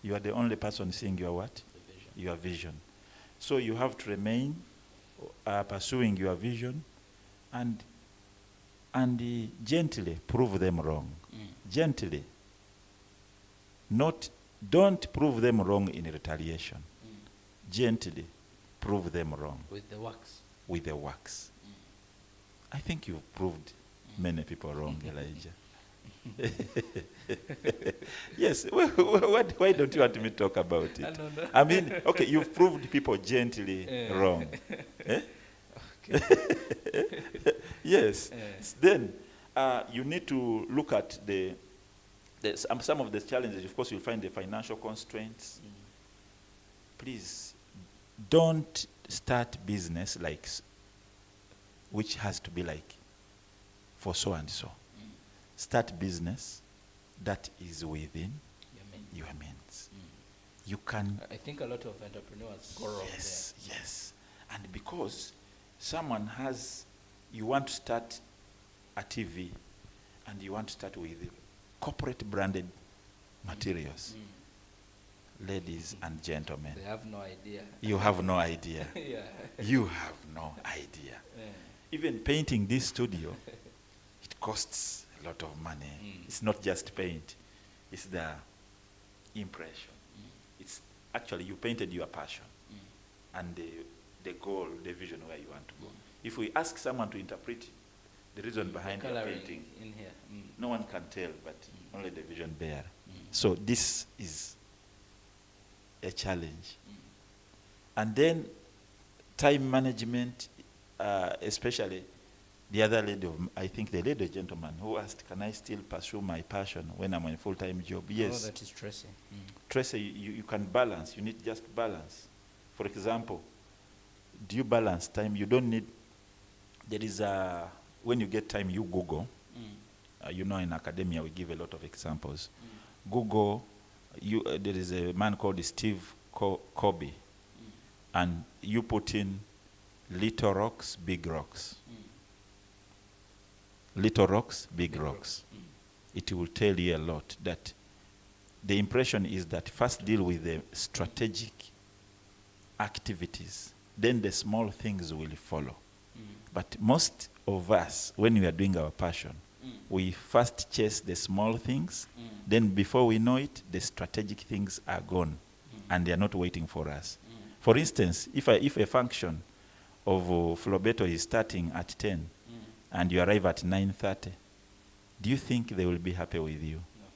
You are the only person seeing your what? The vision. Your vision. So you have to remain pursuing your vision and gently prove them wrong. Gently. Don't prove them wrong in retaliation. Gently prove them wrong. With the works. With the works. I think you've proved many people wrong, Elijah. Yes. Why don't you want me to talk about it? No. I mean, okay, you've proved people gently wrong. Eh? Yes. Then you need to look at some of the challenges. Of course, you'll find the financial constraints. Please don't start business which has to be like for so and so. Start business that is within your means. You can. I think a lot of entrepreneurs go wrong there. Yes. And because you want to start a TV and you want to start with corporate branded materials. Ladies and gentlemen. They have no idea. You have no idea. Yeah. You have no idea. Even painting this studio, it costs a lot of money. It's not just paint. It's the impression. It's actually you painted your passion and the goal, the vision where you want to go. If we ask someone to interpret the reason behind your painting, in here. no one can tell, but only the vision bearer. So this is a challenge. And then time management, especially the other lady, I think the lady gentleman who asked, can I still pursue my passion when I'm in a full-time job? Yes. Oh, that is Tracy. Tracy, you can balance. You need just balance. For example, do you balance time? You don't need, when you get time, you Google. In academia, we give a lot of examples. Google, there is a man called Steve Covey, and you put in little rocks, big rocks. Little rocks, big rocks. It will tell you a lot. That the impression is that first deal with the strategic activities, then the small things will follow. But most of us, when we are doing our passion, we first chase the small things, then before we know it, the strategic things are gone, and they are not waiting for us. For instance, if a function of Flobeto is starting at 10, and you arrive at 9:30, do you think they will be happy with you? No.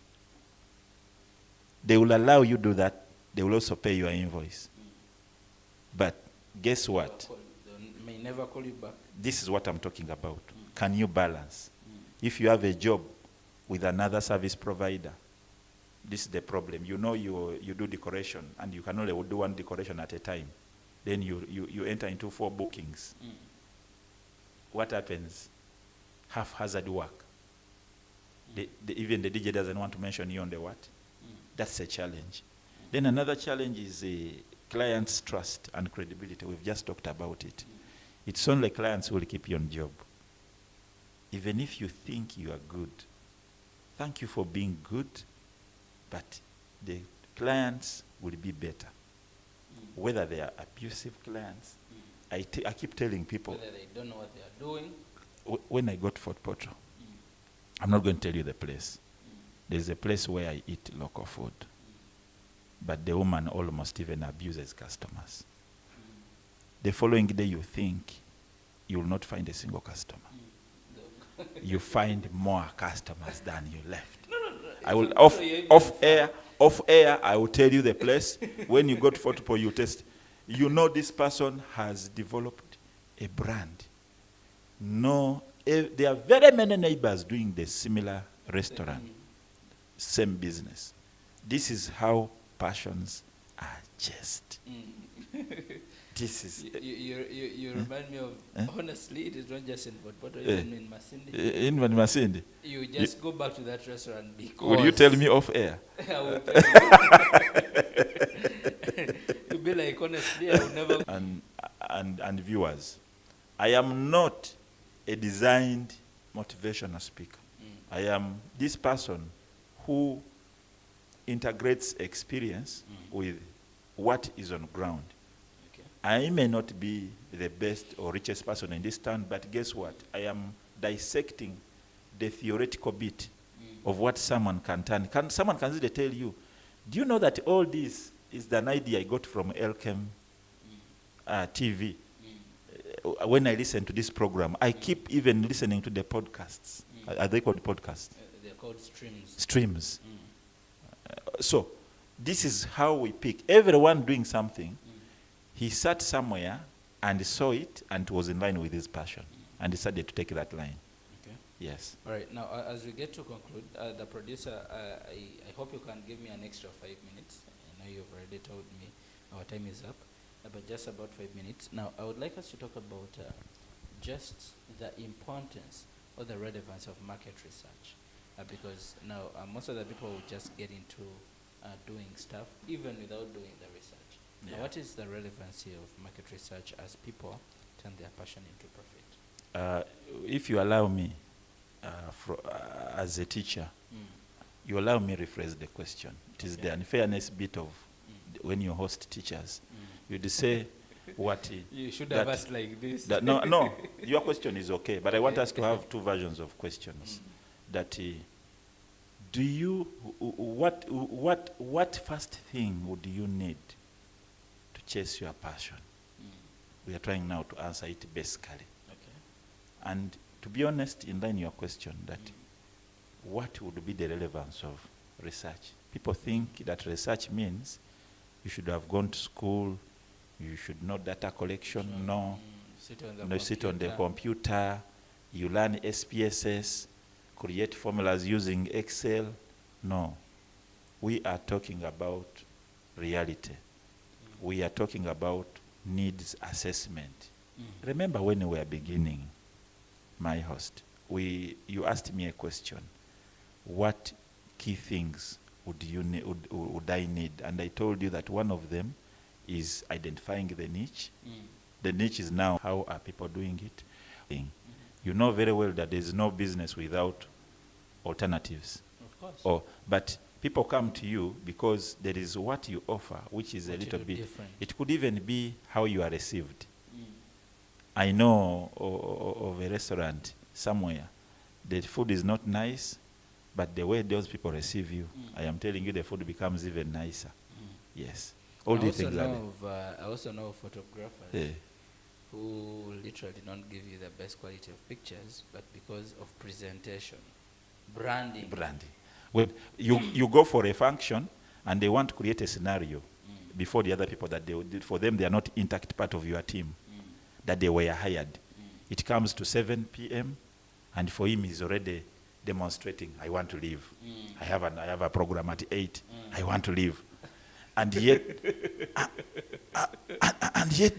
They will allow you to do that. They will also pay your invoice. But guess what? They may never call you back. This is what I'm talking about. Can you balance? If you have a job with another service provider, this is the problem. You know you do decoration, and you can only do one decoration at a time. Then you enter into 4 bookings. What happens? Haphazard work. Even the DJ doesn't want to mention you on the what? That's a challenge. Then another challenge is clients' trust and credibility. We've just talked about it. It's only clients who will keep you on job. Even if you think you are good, thank you for being good, but the clients will be better. Whether they are abusive clients, I keep telling people. Whether they don't know what they are doing. When I got Fort Potro, I'm not going to tell you the place. There's a place where I eat local food. But the woman almost even abuses customers. The following day you think you will not find a single customer. You find more customers than you left. I will off air, I will tell you the place. When you go to Fort Potro, you test. You know this person has developed a brand. No, there are very many neighbors doing the similar restaurant, same business. This is how passions are chased. This is... You remind me of, honestly, it is not just in Fort Potro, even in Masindi. In Masindi. You just go back to that restaurant because... Will you tell me off air? I will tell you. You'll be like, honestly, I will never... And viewers, I am not a designed motivational speaker. I am this person who integrates experience with what is on ground. Okay. I may not be the best or richest person in this town, but guess what? I am dissecting the theoretical bit of what someone can turn. Someone can easily tell you, do you know that all this is an idea I got from Elkem TV? When I listen to this program, I keep even listening to the podcasts. Are they called podcasts? They're called streams. Streams. So this is how we pick. Everyone doing something, he sat somewhere and saw it and it was in line with his passion and decided to take that line. Okay. Yes. All right. Now, as we get to conclude, the producer, I hope you can give me an extra 5 minutes. I know you've already told me our time is up, but just about 5 minutes. Now, I would like us to talk about just the importance or the relevance of market research. Because now most of the people will just get into doing stuff even without doing the research. Yeah. Now, what is the relevancy of market research as people turn their passion into profit? If you allow me, as a teacher, you allow me rephrase the question. It is the unfairness bit of when you host teachers. You'd say what... You should have asked like this. No, your question is okay, but I want us to have two versions of questions. That do you what first thing would you need to chase your passion? We are trying now to answer it basically. Okay. And to be honest, in line your question, that what would be the relevance of research? People think that research means you should have gone to school, you should know data collection. Sure. No. Sit on the computer, you learn SPSS, create formulas using Excel. No. We are talking about reality. We are talking about needs assessment. Remember when we were beginning, my host, you asked me a question. What key things would I need? And I told you that one of them is identifying the niche. The niche is now, how are people doing it? You know very well that there is no business without alternatives. Of course. But people come to you because there is what you offer, which is a little bit different. It could even be how you are received. I know of a restaurant somewhere. The food is not nice, but the way those people receive you, I am telling you, the food becomes even nicer. Yes. All these things are there. I also know photographers who literally don't give you the best quality of pictures, but because of presentation, branding. When you go for a function and they want to create a scenario before the other people that for them they are not intact part of your team, that they were hired. It comes to 7 p.m. and for him he's already demonstrating, I want to leave. I have a program at 8. I want to leave. And yet,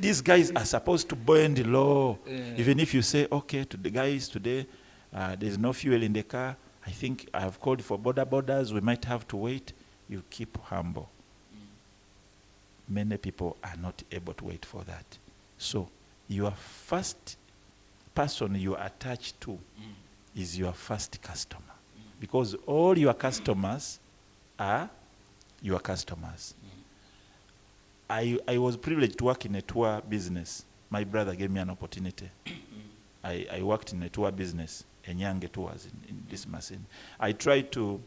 these guys are supposed to burn the law. Even if you say, okay, to the guys today, there's no fuel in the car. I think I have called for border borders. We might have to wait. You keep humble. Many people are not able to wait for that. So your first person you are attached to is your first customer. Because all your customers are your customers. I was privileged to work in a tour business. My brother gave me an opportunity. I worked in a tour business, Enyange Tours in this machine. I tried to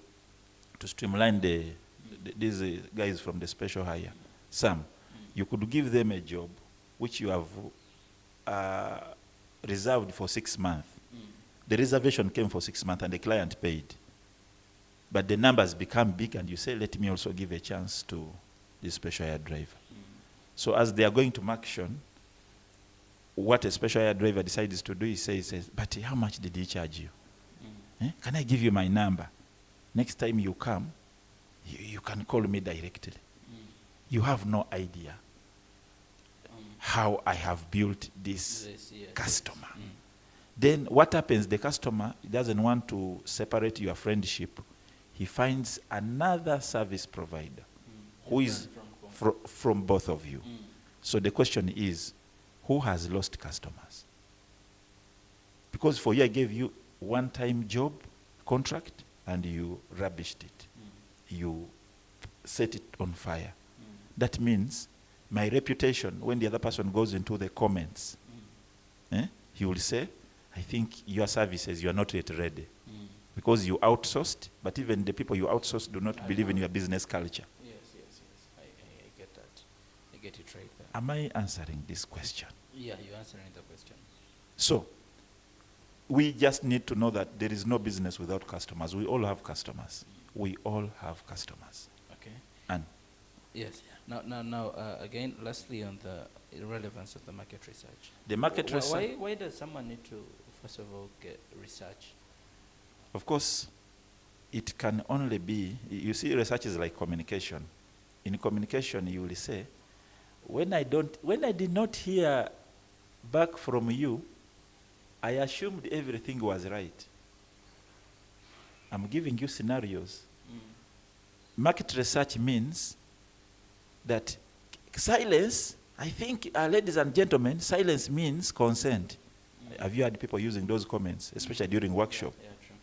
streamline these guys from the special hire. Some, you could give them a job which you have reserved for 6 months. The reservation came for 6 months and the client paid. But the numbers become big and you say, let me also give a chance to this special hire driver. So as they are going to action, what a special hire driver decides to do, he says, but how much did he charge you? Can I give you my number? Next time you come, you can call me directly. You have no idea how I have built this customer. Then what happens? The customer doesn't want to separate your friendship. He finds another service provider who is from both of you. So the question is, who has lost customers? Because for you, I gave you one-time job contract and you rubbished it. You set it on fire. That means my reputation, when the other person goes into the comments, he will say, I think your services, you are not yet ready. Because you outsourced, but even the people you outsourced do not believe in your business culture. Yes. I get that. I get it right there. Am I answering this question? Yeah, you're answering the question. So, we just need to know that there is no business without customers. We all have customers. We all have customers. Okay. And yes. Now, again, lastly, on the relevance of the market research. The market research. Why does someone need to, first of all, get research? Of course, it can only be, you see, research is like communication. In communication, you will say, when I did not hear back from you, I assumed everything was right. I'm giving you scenarios. Market research means that silence, I think, ladies and gentlemen, silence means consent. Have you heard people using those comments, especially during workshop? Yeah, true.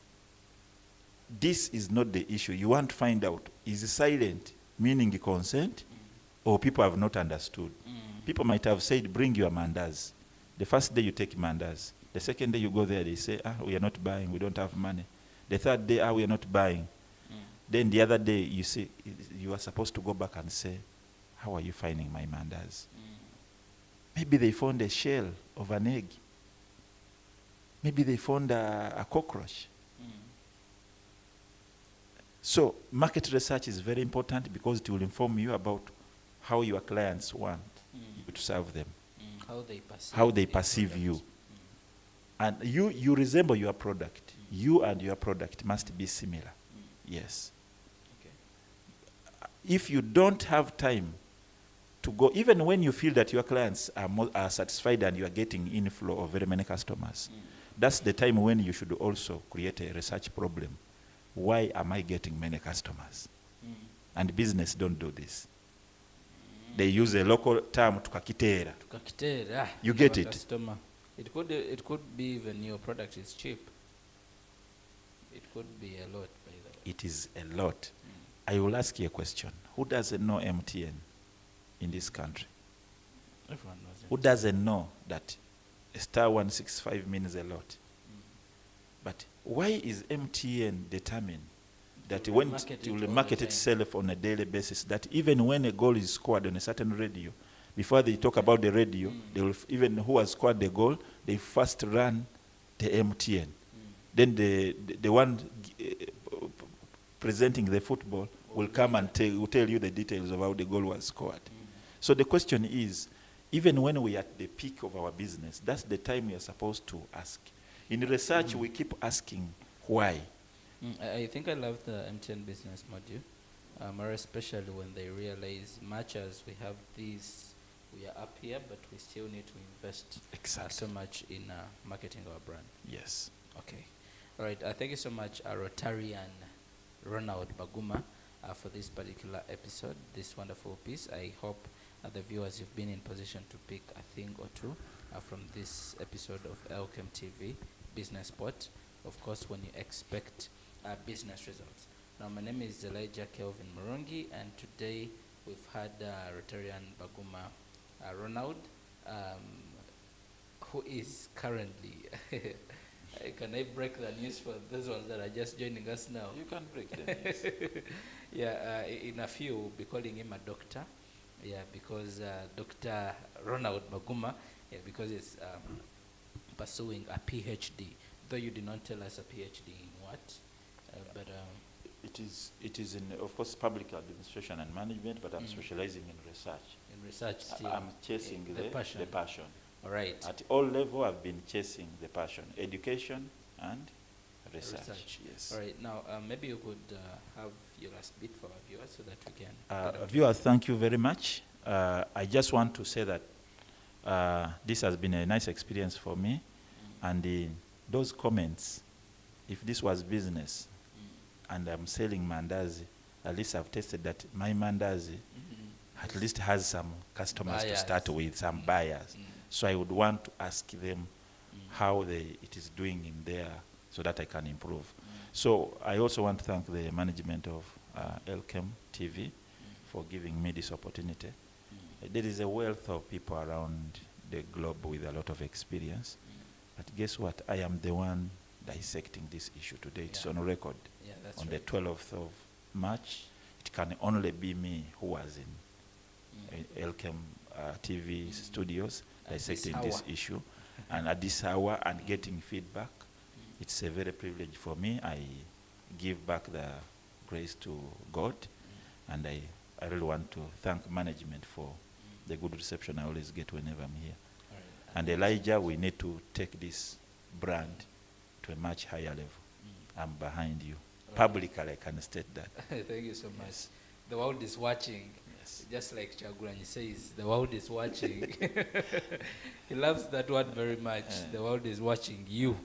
This is not the issue. You want to find out, is silent meaning consent, or people have not understood? People might have said, bring your mandas. The first day you take mandas. The second day you go there, they say, we are not buying, we don't have money. The third day, we are not buying. Then the other day, you see, you are supposed to go back and say, how are you finding my mandas? Maybe they found a shell of an egg. Maybe they found a cockroach. So market research is very important because it will inform you about how your clients want you to serve them. How they perceive you. And you resemble your product. You and your product must be similar. Yes. Okay. If you don't have time to go, even when you feel that your clients are satisfied and you are getting inflow of very many customers, that's the time when you should also create a research problem. Why am I getting many customers? And business don't do this. They use a local term, tukakitera. You get it? Customer. It could be even your product is cheap. It could be a lot, by the way. It is a lot. I will ask you a question. Who doesn't know MTN in this country? Everyone knows it. Who doesn't know that *165 means a lot? But why is MTN determined that when it will market itself on a daily basis, that even when a goal is scored on a certain radio, before they talk about the radio, they will even who has scored the goal, they first run the MTN. Then the one presenting the football will come and will tell you the details of how the goal was scored. So the question is, even when we are at the peak of our business, that's the time we are supposed to ask. In research, we keep asking why. I think I love the MTN business module, more especially when they realize much as we have these, we are up here, but we still need to invest so much in marketing our brand. Yes. Okay. All right. Thank you so much, Rotarian Ronald Baguma, for this particular episode, this wonderful piece. I hope the viewers, you've been in position to pick a thing or two from this episode of Elkem TV Business Spot. Of course, when you expect business results. Now, my name is Elijah Kelvin Murungi, and today we've had Rotarian Baguma Ronald, who is currently, can I break the news for those ones that are just joining us now? You can break the news. Yeah, in a few, we'll be calling him a doctor. Yeah, because Dr. Ronald Baguma, because it's pursuing a PhD. Though you did not tell us a PhD in what, but it is in, of course, public administration and management, but I'm specializing in research. In research, still. I'm chasing the passion. All right. At all level, I've been chasing the passion, education and research. Yes. All right. Now, maybe you could have your last bit for our viewers so that we can. Viewers, thank you very much. I just want to say that this has been a nice experience for me, and those comments, if this was business and I'm selling mandazi, at least I've tested that my mandazi at least has some customers to start with, some buyers. So I would want to ask them how it is doing in there so that I can improve. So I also want to thank the management of Elkem TV for giving me this opportunity. There is a wealth of people around the globe with a lot of experience. But guess what? I am the one dissecting this issue today. It's on record. Yeah, that's on right. the 12th of March, it can only be me who was in Elkem TV studios dissecting this issue. And at this hour and getting feedback, it's a very privilege for me. I give back the grace to God, and I really want to thank management for the good reception I always get whenever I'm here. And Elijah, we need to take this brand to a much higher level. I'm behind you. Publicly, I can state that. Thank you so much. The world is watching. Yes. Just like Chagulanyi says, the world is watching. He loves that word very much. The world is watching you.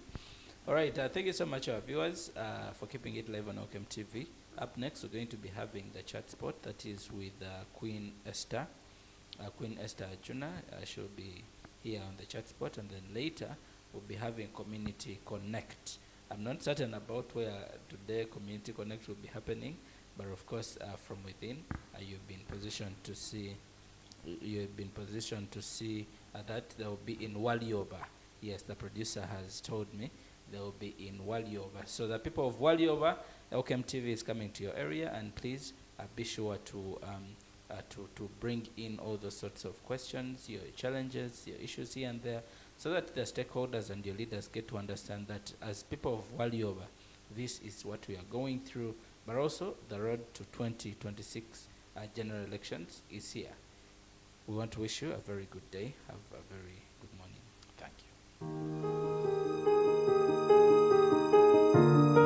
All right. Thank you so much, our viewers, for keeping it live on Elkem TV. Up next, we're going to be having the chat spot that is with Queen Esther. Queen Esther Ajuna. She'll be here on the chat spot, and then later we'll be having Community Connect. I'm not certain about where today Community Connect will be happening, but of course from within you've been positioned to see that they will be in Walioba. Yes, the producer has told me they will be in Walioba. So the people of Walioba, Elkem TV is coming to your area, and please be sure to bring in all those sorts of questions, your challenges, your issues here and there, so that the stakeholders and your leaders get to understand that as people of Walioba, this is what we are going through, but also the road to 2026 general elections is here. We want to wish you a very good day. Have a very good morning. Thank you.